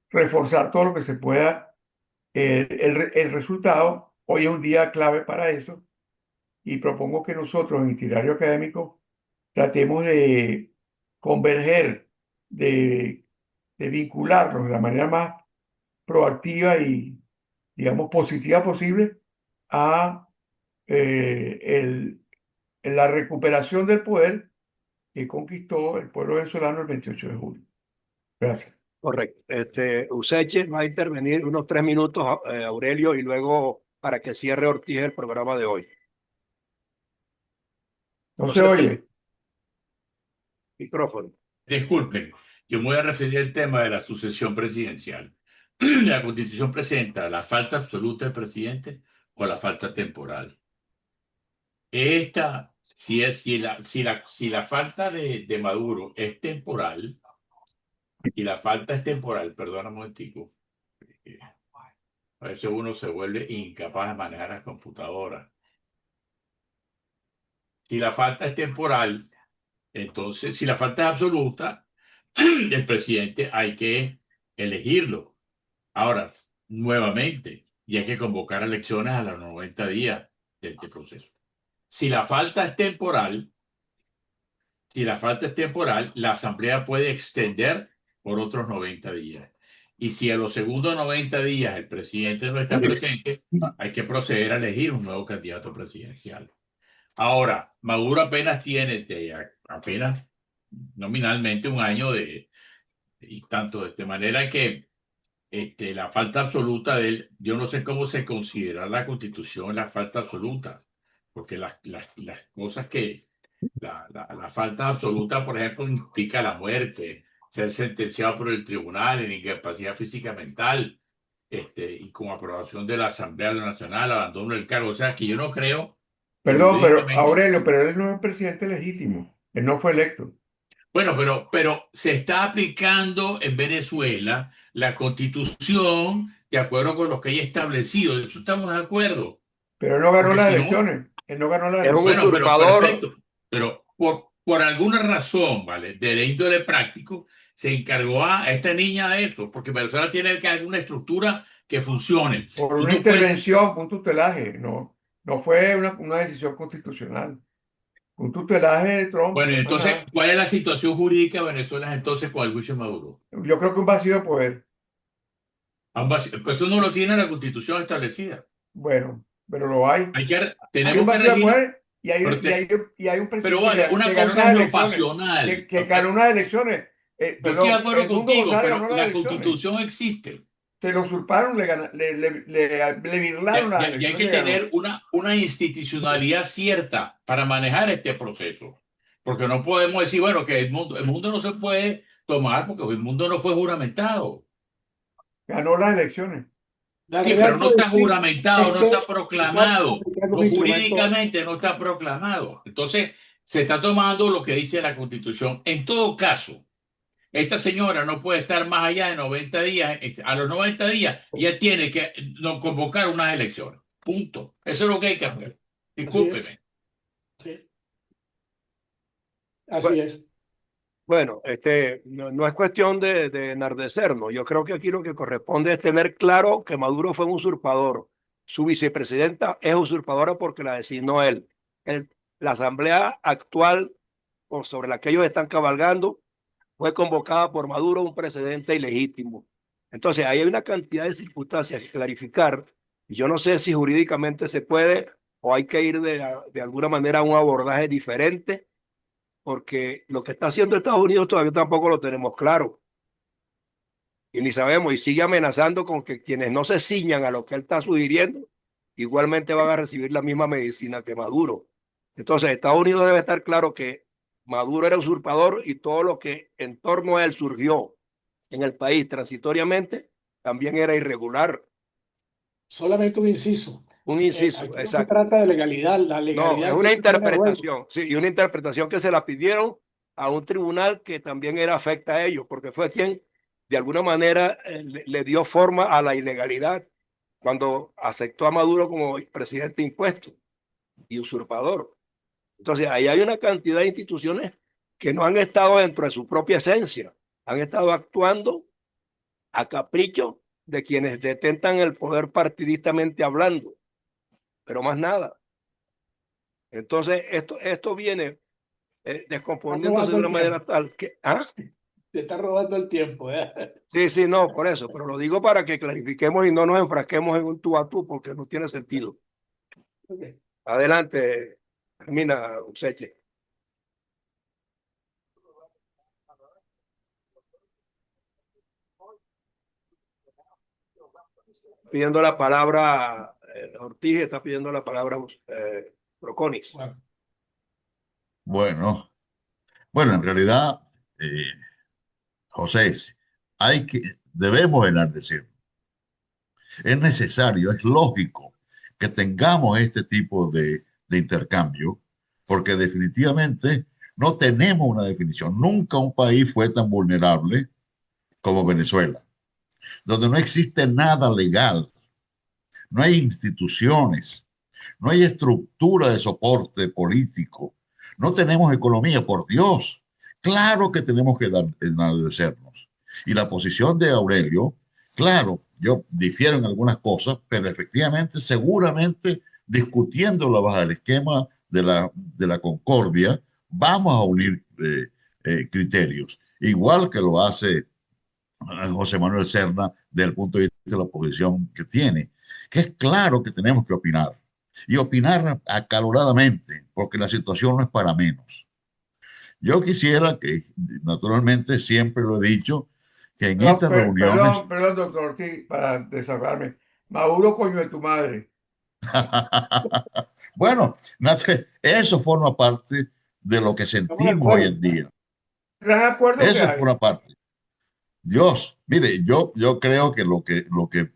reforzar todo lo que se pueda. El resultado hoy es un día clave para eso y propongo que nosotros en itinerario académico tratemos de converger, de, de vincularnos de la manera más proactiva y, digamos, positiva posible a la recuperación del poder que conquistó el pueblo venezolano el 28 de julio. Gracias. Correcto. Useche va a intervenir unos 3 minutos, Aurelio, y luego para que cierre Ortiz el programa de hoy. No No se sé, oye. micrófono. Disculpen, yo me voy a referir al tema de la sucesión presidencial. La Constitución presenta la falta absoluta del presidente o la falta temporal. Esta, si la falta de Maduro es temporal, y la falta es temporal, perdona un momentico, a veces uno se vuelve incapaz de manejar las computadoras. Si la falta es temporal, entonces, si la falta es absoluta, el presidente hay que elegirlo. Ahora, nuevamente, y hay que convocar elecciones a los 90 días de este proceso. Si la falta es temporal, si la falta es temporal, la Asamblea puede extender por otros 90 días. Y si a los segundos 90 días el presidente no está presente, hay que proceder a elegir un nuevo candidato presidencial. Ahora, Maduro apenas tiene apenas nominalmente un año y tanto de manera que la falta absoluta de él, yo no sé cómo se considera la Constitución la falta absoluta, porque las cosas que la falta absoluta, por ejemplo, implica la muerte, ser sentenciado por el tribunal en incapacidad física mental, y con aprobación de la Asamblea Nacional, abandono del cargo. O sea, que yo no creo que Perdón, pero jurídicamente. Aurelio, pero él no es presidente legítimo. Él no fue electo. Bueno, pero se está aplicando en Venezuela la Constitución de acuerdo con lo que hay establecido. De eso estamos de acuerdo. Pero él no ganó Porque las si no, elecciones. Él no ganó las Es un elecciones. bueno, pero usurpador. perfecto. Pero por alguna razón, ¿vale? De índole práctico, se encargó a esta niña de eso, porque Venezuela tiene que haber una estructura que funcione. Por Tú una no puedes. intervención, un tutelaje. No, no fue una decisión constitucional. Un tutelaje de Trump, Bueno, más entonces, nada. ¿cuál es la situación jurídica de Venezuela entonces con el juicio de Maduro? Yo creo que un vacío de poder. Pues eso no lo tiene la Constitución establecida. Bueno, pero lo hay. Hay un Tenemos que vacío de regir. poder y hay un Pero presidente vale, que una ganó cosa unas es lo elecciones. pasional. Que ganó unas elecciones. Yo estoy de Perdón, acuerdo Edmundo contigo, González pero ganó las la elecciones. Constitución existe. Se lo usurparon, le virlaron las Y hay elecciones que que ganó. tener una institucionalidad cierta para manejar este proceso. Porque no podemos decir, bueno, que el mundo no se puede tomar porque el mundo no fue juramentado. Ganó las elecciones. La Sí, pero realidad, no está Agustín, juramentado, es no que está estamos proclamado. aplicando un instrumento. Jurídicamente no está proclamado. Entonces, se está tomando lo que dice la Constitución. En todo caso, esta señora no puede estar más allá de 90 días. A los 90 días, ella tiene que no, convocar unas elecciones. Punto. Eso es lo que hay que hacer. Así es, Discúlpeme. sí, así es. Bueno, no es cuestión de enardecernos. Yo creo que aquí lo que corresponde es tener claro que Maduro fue un usurpador. Su vicepresidenta es usurpadora porque la designó él. La asamblea actual sobre la que ellos están cabalgando fue convocada por Maduro, un precedente ilegítimo. Entonces, ahí hay una cantidad de circunstancias que clarificar. Y yo no sé si jurídicamente se puede o hay que ir de alguna manera a un abordaje diferente, porque lo que está haciendo Estados Unidos todavía tampoco lo tenemos claro. Y ni sabemos, y sigue amenazando con que quienes no se ciñan a lo que él está sugiriendo, igualmente van a recibir la misma medicina que Maduro. Entonces, Estados Unidos debe estar claro que Maduro era usurpador y todo lo que en torno a él surgió en el país transitoriamente también era irregular. Solamente un inciso. Un inciso, Aquí no se exacto. trata de legalidad. La No, es legalidad una tiene que tener juego. interpretación, sí, y una interpretación que se la pidieron a un tribunal que también era afecta a ellos, porque fue quien de alguna manera le dio forma a la ilegalidad cuando aceptó a Maduro como presidente impuesto y usurpador. Entonces, ahí hay una cantidad de instituciones que no han estado dentro de su propia esencia, han estado actuando a capricho de quienes detentan el poder partidistamente hablando, pero más nada. Entonces, esto viene Está descomponiéndose robando de el una manera tiempo. tal que, ¿ah? Te está robando el tiempo. Sí, sí, no, por eso, pero lo digo para que clarifiquemos y no nos enfrasquemos en un tú a tú, porque no tiene sentido. Ok. Adelante, termina, Useche. Pidiendo la palabra Ortiz está pidiendo la palabra, Proconis. Bueno, bueno, en realidad, eh, José, debemos enardecer. Es necesario, es lógico que tengamos este tipo de intercambio, porque definitivamente no tenemos una definición. Nunca un país fue tan vulnerable como Venezuela, donde no existe nada legal, no hay instituciones, no hay estructura de soporte político, no tenemos economía, por Dios. Claro que tenemos que enaltecernos. Y la posición de Aurelio, claro, yo difiero en algunas cosas, pero efectivamente, seguramente, discutiéndolo bajo el esquema de la concordia, vamos a unir criterios, igual que lo hace José Manuel Serna desde el punto de vista de la posición que tiene, que es claro que tenemos que opinar y opinar acaloradamente, porque la situación no es para menos. Yo quisiera que, naturalmente, siempre lo he dicho, que en No, estas reuniones, perdón, doctor Ortiz, para desahogarme. Maduro, coño de tu madre. bueno, eso forma parte de lo que Estamos de sentimos hoy acuerdo. en día. ¿Estás de acuerdo que Eso hay? forma parte. Dios, mire, yo creo que lo que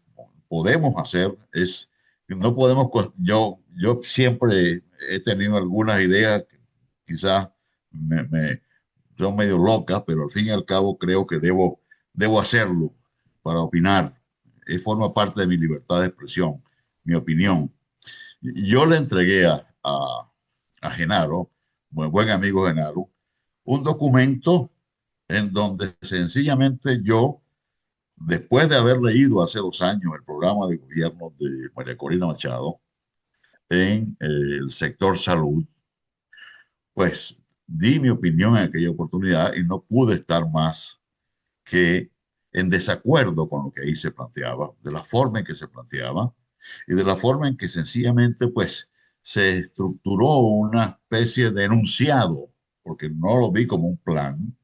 podemos hacer es, no podemos, yo siempre he tenido algunas ideas que quizás son medio locas, pero al fin y al cabo creo que debo hacerlo para opinar. Forma parte de mi libertad de expresión, mi opinión. Yo le entregué a Genaro, buen amigo Genaro, un documento en donde sencillamente yo, después de haber leído hace 2 años el programa de gobierno de María Corina Machado en el sector salud, pues di mi opinión en aquella oportunidad y no pude estar más que en desacuerdo con lo que ahí se planteaba, de la forma en que se planteaba y de la forma en que sencillamente pues se estructuró una especie de enunciado, porque no lo vi como un plan,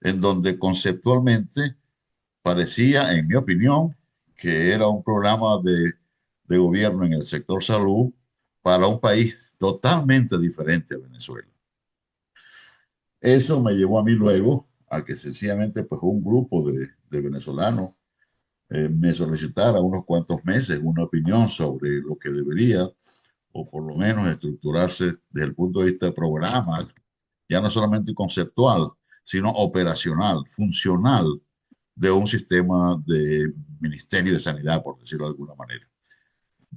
en donde conceptualmente parecía, en mi opinión, que era un programa de gobierno en el sector salud para un país totalmente diferente a Venezuela. Eso me llevó a mí luego a que sencillamente pues un grupo de venezolanos me solicitara unos cuantos meses una opinión sobre lo que debería, o por lo menos estructurarse desde el punto de vista de programa, ya no solamente conceptual, sino operacional, funcional de un sistema de Ministerio de Sanidad, por decirlo de alguna manera.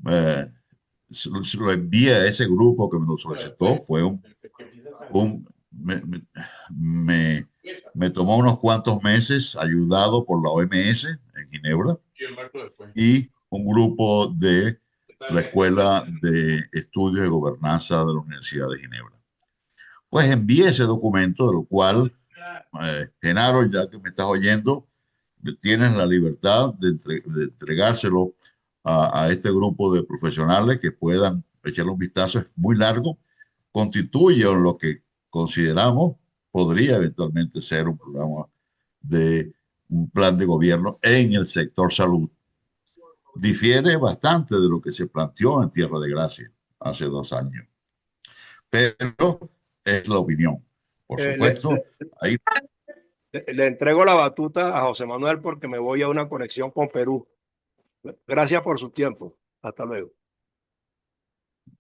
Eh, se lo envié a ese grupo que me lo solicitó, fue un me, me tomó unos cuantos meses, ayudado por la OMS en Ginebra y un grupo de la Escuela de Estudios de Gobernanza de la Universidad de Ginebra. Pues envié ese documento, de lo cual, Genaro, ya que me estás oyendo, tienes la libertad de entregárselo a este grupo de profesionales que puedan echarle un vistazo. Es muy largo, constituye lo que consideramos podría eventualmente ser un programa de un plan de gobierno en el sector salud. Difiere bastante de lo que se planteó en Tierra de Gracia hace 2 años, pero es la opinión. Por Eh, le, supuesto, ahí. le entrego la batuta a José Manuel porque me voy a una conexión con Perú. Gracias por su tiempo. Hasta luego.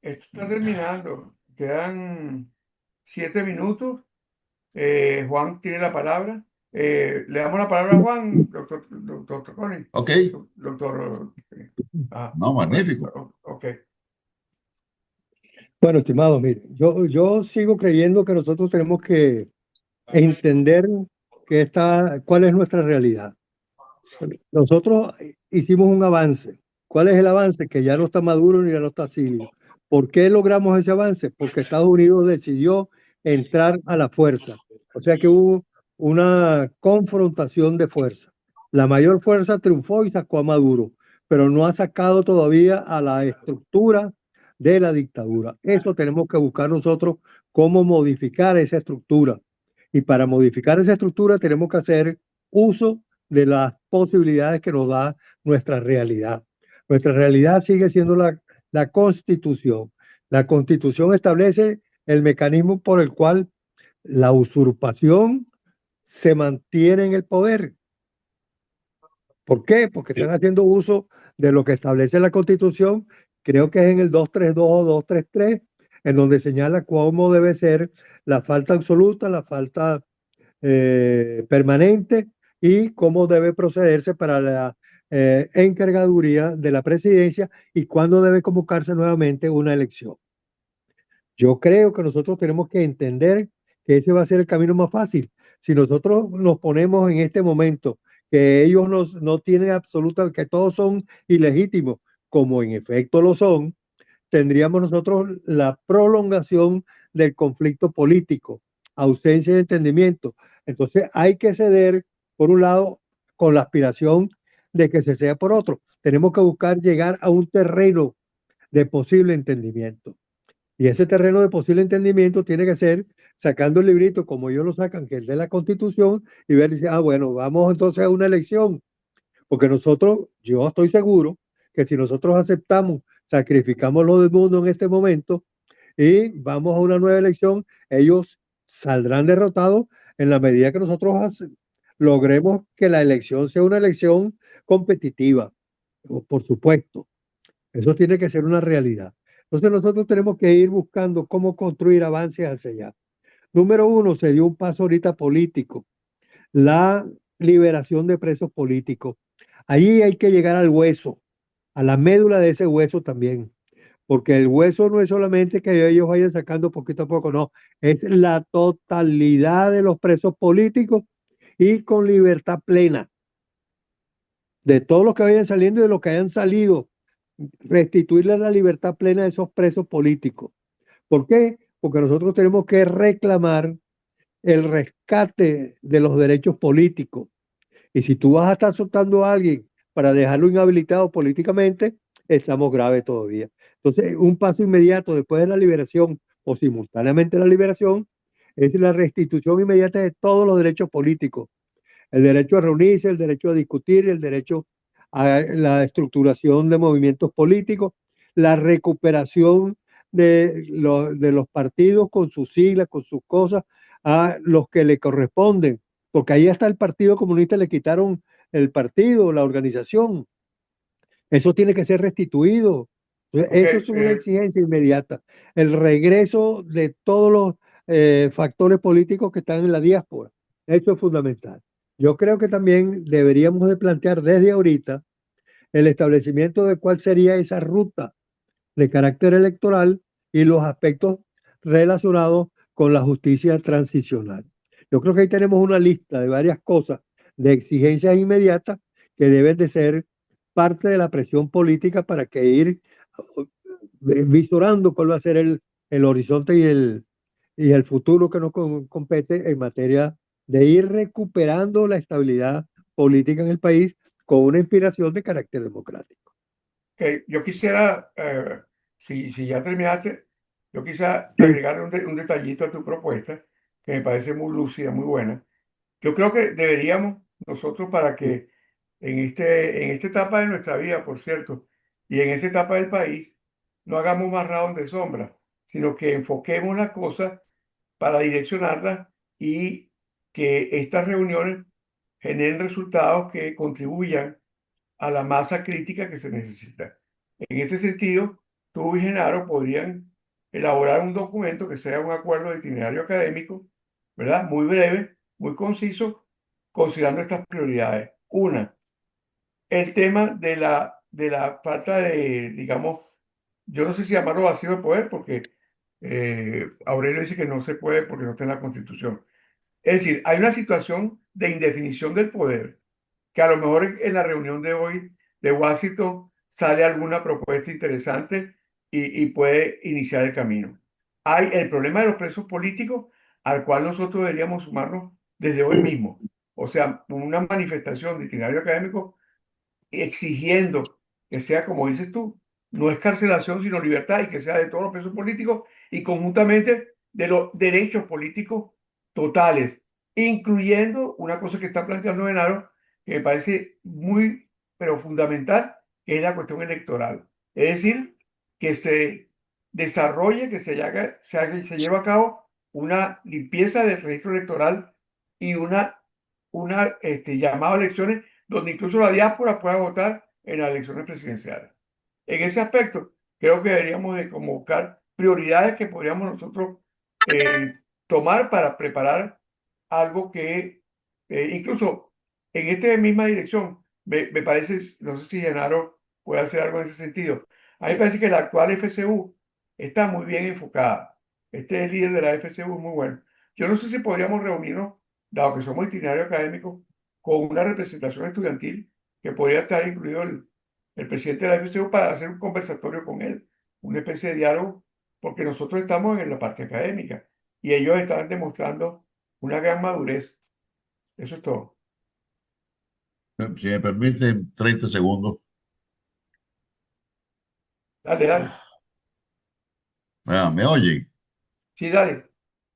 Esto está terminando. Quedan 7 minutos. Juan tiene la palabra. Le damos la palabra a Juan, doctor Connie. Ok, Doctor. no, magnífico. Ok. Bueno, estimados, mire, yo sigo creyendo que nosotros tenemos que entender cuál es nuestra realidad. Nosotros hicimos un avance. ¿Cuál es el avance? Que ya no está Maduro ni ya no está Silvio. ¿Por qué logramos ese avance? Porque Estados Unidos decidió entrar a la fuerza. O sea que hubo una confrontación de fuerza. La mayor fuerza triunfó y sacó a Maduro, pero no ha sacado todavía a la estructura de la dictadura. Eso tenemos que buscar nosotros cómo modificar esa estructura. Y para modificar esa estructura tenemos que hacer uso de las posibilidades que nos da nuestra realidad. Nuestra realidad sigue siendo la Constitución. La Constitución establece el mecanismo por el cual la usurpación se mantiene en el poder. ¿Por qué? Porque están haciendo uso de lo que establece la Constitución, creo que es en el 232 o 233, en donde señala cómo debe ser la falta absoluta, la falta permanente y cómo debe procederse para la encargaduría de la presidencia y cuándo debe convocarse nuevamente una elección. Yo creo que nosotros tenemos que entender que ese va a ser el camino más fácil. Si nosotros nos ponemos en este momento que ellos no tienen absoluta, que todos son ilegítimos, como en efecto lo son, tendríamos nosotros la prolongación del conflicto político, ausencia de entendimiento. Entonces hay que ceder, por un lado, con la aspiración de que se sea por otro. Tenemos que buscar llegar a un terreno de posible entendimiento. Y ese terreno de posible entendimiento tiene que ser sacando el librito como ellos lo sacan, que es de la Constitución, y ver, dice, bueno, vamos entonces a una elección, porque nosotros, yo estoy seguro que si nosotros aceptamos, sacrificamos lo del mundo en este momento y vamos a una nueva elección, ellos saldrán derrotados en la medida que nosotros logremos que la elección sea una elección competitiva, por supuesto. Eso tiene que ser una realidad. Entonces nosotros tenemos que ir buscando cómo construir avances hacia allá. Número uno, se dio un paso ahorita político, la liberación de presos políticos. Ahí hay que llegar al hueso, a la médula de ese hueso también, porque el hueso no es solamente que ellos vayan sacando poquito a poco, no, es la totalidad de los presos políticos y con libertad plena de todos los que vayan saliendo y de los que hayan salido, restituirles la libertad plena a esos presos políticos. ¿Por qué? Porque nosotros tenemos que reclamar el rescate de los derechos políticos. Y si tú vas a estar soltando a alguien para dejarlo inhabilitado políticamente, estamos graves todavía. Entonces, un paso inmediato después de la liberación o simultáneamente la liberación es la restitución inmediata de todos los derechos políticos. El derecho a reunirse, el derecho a discutir, el derecho a la estructuración de movimientos políticos, la recuperación de los partidos con sus siglas, con sus cosas, a los que le corresponden, porque ahí hasta el Partido Comunista le quitaron el partido, la organización. Eso tiene que ser restituido. Eso es una exigencia inmediata. El regreso de todos los factores políticos que están en la diáspora. Eso es fundamental. Yo creo que también deberíamos de plantear desde ahorita el establecimiento de cuál sería esa ruta de carácter electoral y los aspectos relacionados con la justicia transicional. Yo creo que ahí tenemos una lista de varias cosas, de exigencias inmediatas que deben de ser parte de la presión política para que ir visorando cuál va a ser el horizonte y el futuro que nos compete en materia de ir recuperando la estabilidad política en el país con una inspiración de carácter democrático. Yo quisiera, si ya terminaste, yo quisiera agregarle un detallito a tu propuesta que me parece muy lúcida, muy buena. Yo creo que deberíamos nosotros para que en esta etapa de nuestra vida, por cierto, y en esta etapa del país, no hagamos más round de sombra, sino que enfoquemos las cosas para direccionarlas y que estas reuniones generen resultados que contribuyan a la masa crítica que se necesita. En ese sentido, tú y Genaro podrían elaborar un documento que sea un acuerdo de itinerario académico, ¿verdad? Muy breve, muy conciso, considerando estas prioridades. Una, el tema de la falta de, digamos, yo no sé si llamarlo vacío de poder, porque Aurelio dice que no se puede porque no está en la Constitución. Es decir, hay una situación de indefinición del poder que a lo mejor en la reunión de hoy de Washington sale alguna propuesta interesante y puede iniciar el camino. Hay el problema de los presos políticos al cual nosotros deberíamos sumarnos desde hoy mismo. O sea, una manifestación de itinerario académico exigiendo que sea, como dices tú, no escarcelación, sino libertad y que sea de todos los presos políticos y conjuntamente de los derechos políticos totales, incluyendo una cosa que está planteando Genaro, que me parece muy, pero fundamental, es la cuestión electoral. Es decir, que se desarrolle, que se lleve a cabo una limpieza del registro electoral y una llamado a elecciones donde incluso la diáspora pueda votar en las elecciones presidenciales. En ese aspecto, creo que deberíamos de como buscar prioridades que podríamos nosotros eh, tomar para preparar algo que incluso en esta misma dirección, me parece, no sé si Genaro puede hacer algo en ese sentido. A mí me parece que la actual FCU está muy bien enfocada. Este líder de la FCU es muy bueno. Yo no sé si podríamos reunirnos, dado que somos itinerarios académicos, con una representación estudiantil que podría estar incluido el presidente de la FCU para hacer un conversatorio con él, una especie de diálogo, porque nosotros estamos en la parte académica y ellos están demostrando una gran madurez. Eso es todo. Si me permiten 30 segundos. Dale, dale. ¿Me oyen? Sí, dale.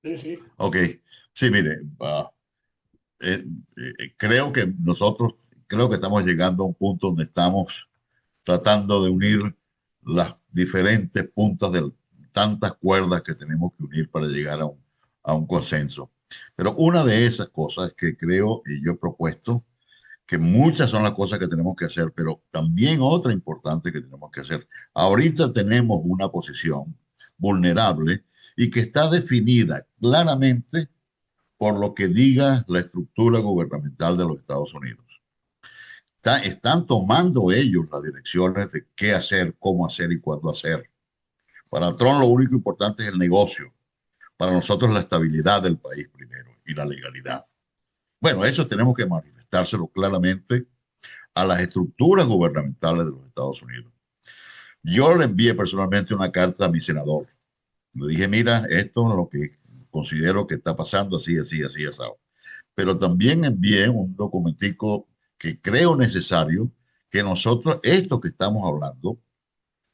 Sí, sí. Ok. Sí, mire, creo que estamos llegando a un punto donde estamos tratando de unir las diferentes puntas de tantas cuerdas que tenemos que unir para llegar a un consenso. Pero una de esas cosas que creo y yo he propuesto, que muchas son las cosas que tenemos que hacer, pero también otra importante que tenemos que hacer. Ahorita tenemos una posición vulnerable y que está definida claramente por lo que diga la estructura gubernamental de los Estados Unidos. Están tomando ellos las direcciones de qué hacer, cómo hacer y cuándo hacer. Para Trump lo único importante es el negocio. Para nosotros la estabilidad del país primero y la legalidad. Bueno, eso tenemos que manifestárselo claramente a las estructuras gubernamentales de los Estados Unidos. Yo le envié personalmente una carta a mi senador. Le dije, mira, esto es lo que considero que está pasando, así, así, así, así. Pero también envié un documentico que creo necesario que nosotros, esto que estamos hablando,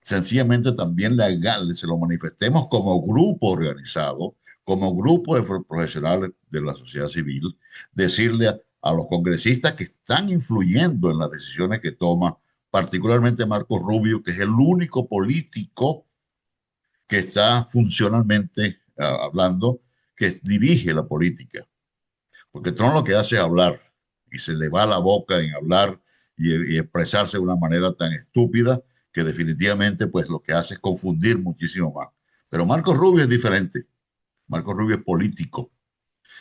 sencillamente también se lo manifestemos como grupo organizado, como grupo de profesionales de la sociedad civil, decirle a los congresistas que están influyendo en las decisiones que toma, particularmente Marco Rubio, que es el único político que está funcionalmente hablando, que dirige la política. Porque Trump lo que hace es hablar y se le va la boca en hablar y expresarse de una manera tan estúpida que definitivamente pues lo que hace es confundir muchísimo más. Pero Marco Rubio es diferente. Marco Rubio es político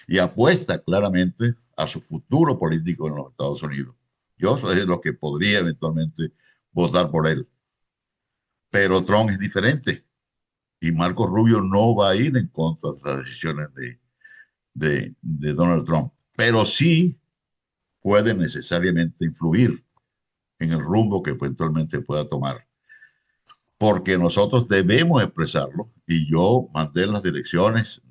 y apuesta claramente a su futuro político en los Estados Unidos. Yo soy de los que podría eventualmente votar por él. Pero Trump es diferente y Marco Rubio no va a ir en contra de las decisiones de Donald Trump. Pero sí puede necesariamente influir en el rumbo que eventualmente pueda tomar. Porque nosotros debemos expresarlo y yo mandé las direcciones,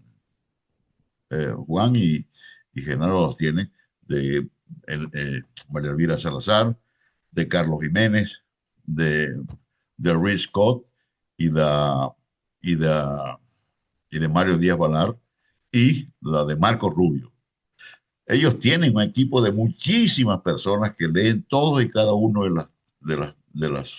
Juan y Genaro los tienen, de María Elvira Salazar, de Carlos Jiménez, de Rich Scott y y de, y de Mario Díaz Valar y la de Marco Rubio. Ellos tienen un equipo de muchísimas personas que leen todos y cada uno de las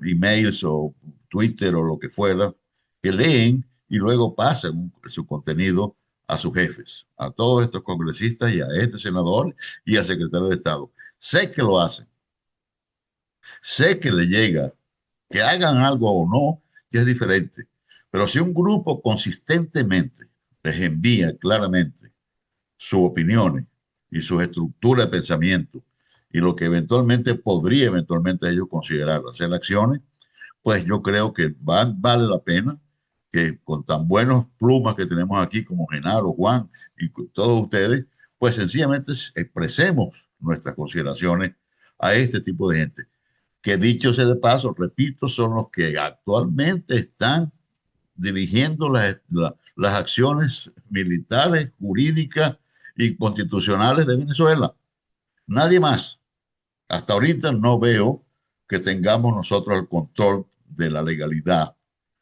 emails o Twitter o lo que fuera, que leen y luego pasan su contenido a sus jefes, a todos estos congresistas y a este senador y al secretario de Estado. Sé que lo hacen, sé que le llega, que hagan algo o no, que es diferente. Pero si un grupo consistentemente les envía claramente sus opiniones y sus estructuras de pensamiento y lo que eventualmente podría eventualmente ellos considerar hacer acciones, pues yo creo que vale la pena que con tan buenos plumas que tenemos aquí como Genaro, Juan y todos ustedes, pues sencillamente expresemos nuestras consideraciones a este tipo de gente, que dicho sea de paso, repito, son los que actualmente están dirigiendo las acciones militares, jurídicas y constitucionales de Venezuela. Nadie más. Hasta ahorita no veo que tengamos nosotros el control de la legalidad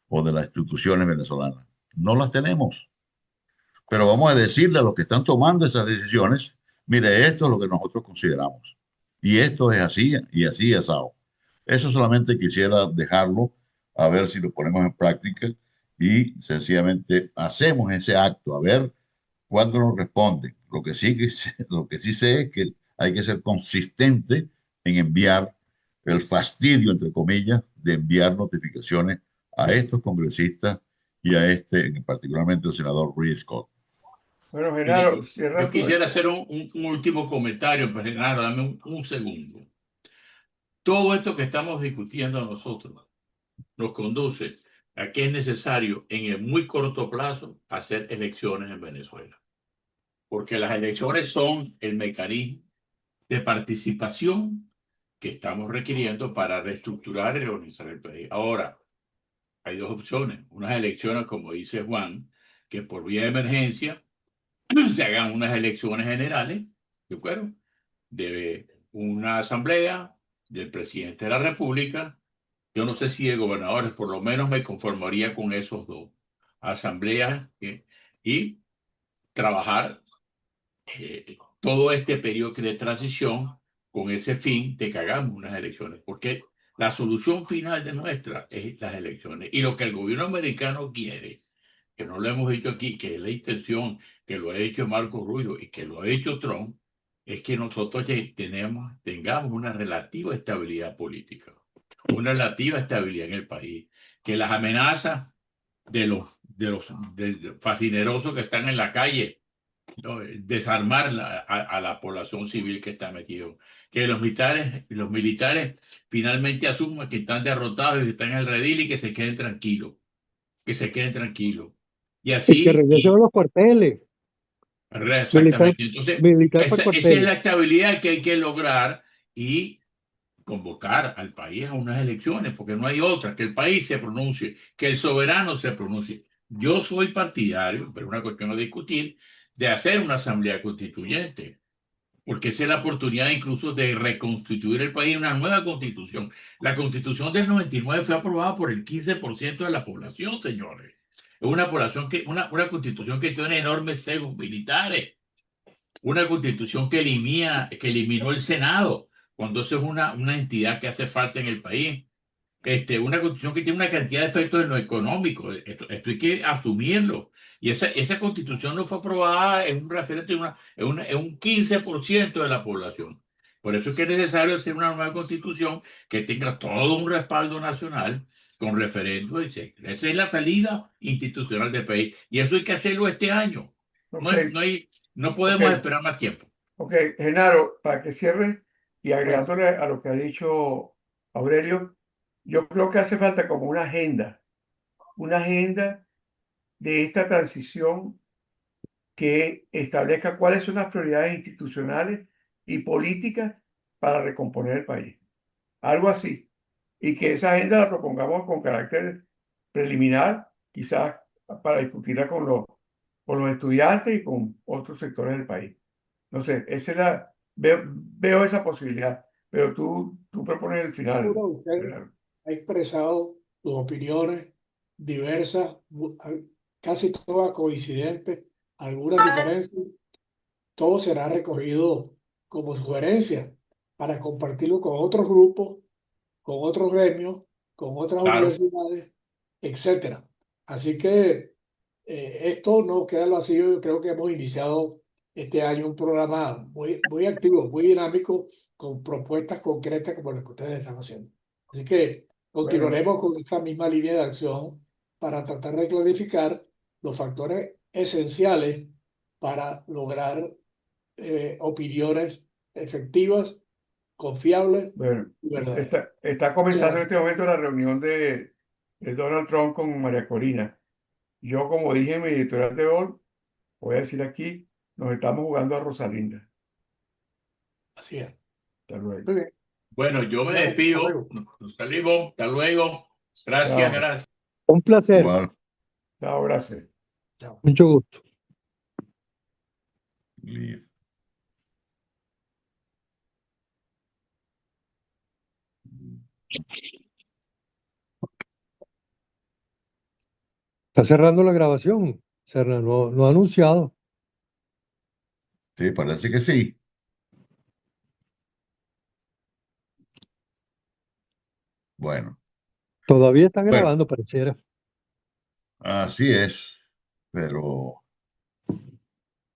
o de las instituciones venezolanas. No las tenemos. Pero vamos a decirle a los que están tomando esas decisiones, mire, esto es lo que nosotros consideramos. Y esto es así y así asado. Eso solamente quisiera dejarlo, a ver si lo ponemos en práctica y sencillamente hacemos ese acto, a ver cuándo nos responden. Lo que sí sé es que hay que ser consistente en enviar el fastidio, entre comillas, de enviar notificaciones a estos congresistas y a particularmente el senador Reed Scott. Bueno, Mire, Genaro, yo cierra tú. quisiera hacer un último comentario, pero Genaro, dame un segundo. Todo esto que estamos discutiendo nosotros nos conduce a que es necesario en el muy corto plazo hacer elecciones en Venezuela, porque las elecciones son el mecanismo de participación que estamos requiriendo para reestructurar y reorganizar el país. Ahora, hay dos opciones. Unas elecciones, como dice Juan, que por vía de emergencia se hagan unas elecciones generales, ¿de acuerdo? De una asamblea, del presidente de la República. Yo no sé si de gobernadores, por lo menos me conformaría con esos dos. Asambleas y trabajar todo este periodo de transición con ese fin de que hagamos unas elecciones, porque la solución final de nuestra es las elecciones. Y lo que el gobierno americano quiere, que no lo hemos dicho aquí, que es la intención, que lo ha hecho Marco Rubio y que lo ha hecho Trump, es que nosotros ya tengamos una relativa estabilidad política, una relativa estabilidad en el país, que las amenazas de fascinerosos que están en la calle, ¿no? Desarmar a la población civil que está metido. Que los militares finalmente asuman que están derrotados y que están en el redil y que se queden tranquilos, que se queden tranquilos. Y Y que así, regresen a los cuarteles, militar, exactamente. Entonces, militar para esa es cuarteles. la estabilidad que hay que lograr y convocar al país a unas elecciones, porque no hay otra, que el país se pronuncie, que el soberano se pronuncie. Yo soy partidario, pero es una cuestión a discutir, de hacer una asamblea constituyente, porque esa es la oportunidad incluso de reconstituir el país, una nueva constitución. La constitución del 99 fue aprobada por el 15% de la población, señores. Es una población una constitución que tiene enormes sesgos militares, una constitución que eliminó el Senado, cuando eso es una entidad que hace falta en el país. Una constitución que tiene una cantidad de efectos en lo económico. Esto hay que asumirlo. Y esa constitución no fue aprobada en un referente, en un 15% de la población. Por eso es que es necesario hacer una nueva constitución que tenga todo un respaldo nacional con referendo, etcétera. Esa es la salida institucional del país. Y eso hay que hacerlo este año. No, Ok, no ok, podemos esperar más tiempo. ok. Genaro, para que cierre y Bueno, agregándole a lo que ha dicho Aurelio, yo creo que hace falta como una agenda de esta transición que establezca cuáles son las prioridades institucionales y políticas para recomponer el país. Algo así. Y que esa agenda la propongamos con carácter preliminar, quizás para discutirla con los estudiantes y con otros sectores del país. No sé, veo esa posibilidad, pero tú propones el final. uno de ustedes Gerardo. ha expresado sus opiniones diversas, casi todas coincidentes, algunas diferencias. Todo será recogido como sugerencia para compartirlo con otros grupos, con otros gremios, con otras Claro, universidades, etcétera. Así que esto no queda al vacío. Yo creo que hemos iniciado este año un programa muy activo, muy dinámico, con propuestas concretas como las que ustedes están haciendo. Así que Bueno, continuaremos con esta misma línea de acción para tratar de clarificar los factores esenciales para lograr opiniones efectivas, confiables bueno, y verdaderas. está Muchas comenzando en gracias. este momento la reunión de Donald Trump con María Corina. Yo, como dije en mi editorial de hoy, voy a decir aquí, nos estamos jugando a Rosalinda. Así es. Hasta luego. Muy bien. bueno, yo me Bueno, hasta despido. luego. Nos salimos. Hasta luego. Gracias, Chao, gracias. Un placer, Igual, chao, gracias. Chao. mucho gusto. Liz. Está cerrando la grabación. Serna no ha anunciado. Sí, parece que sí. Bueno, Todavía está bueno, grabando, pareciera. así es, pero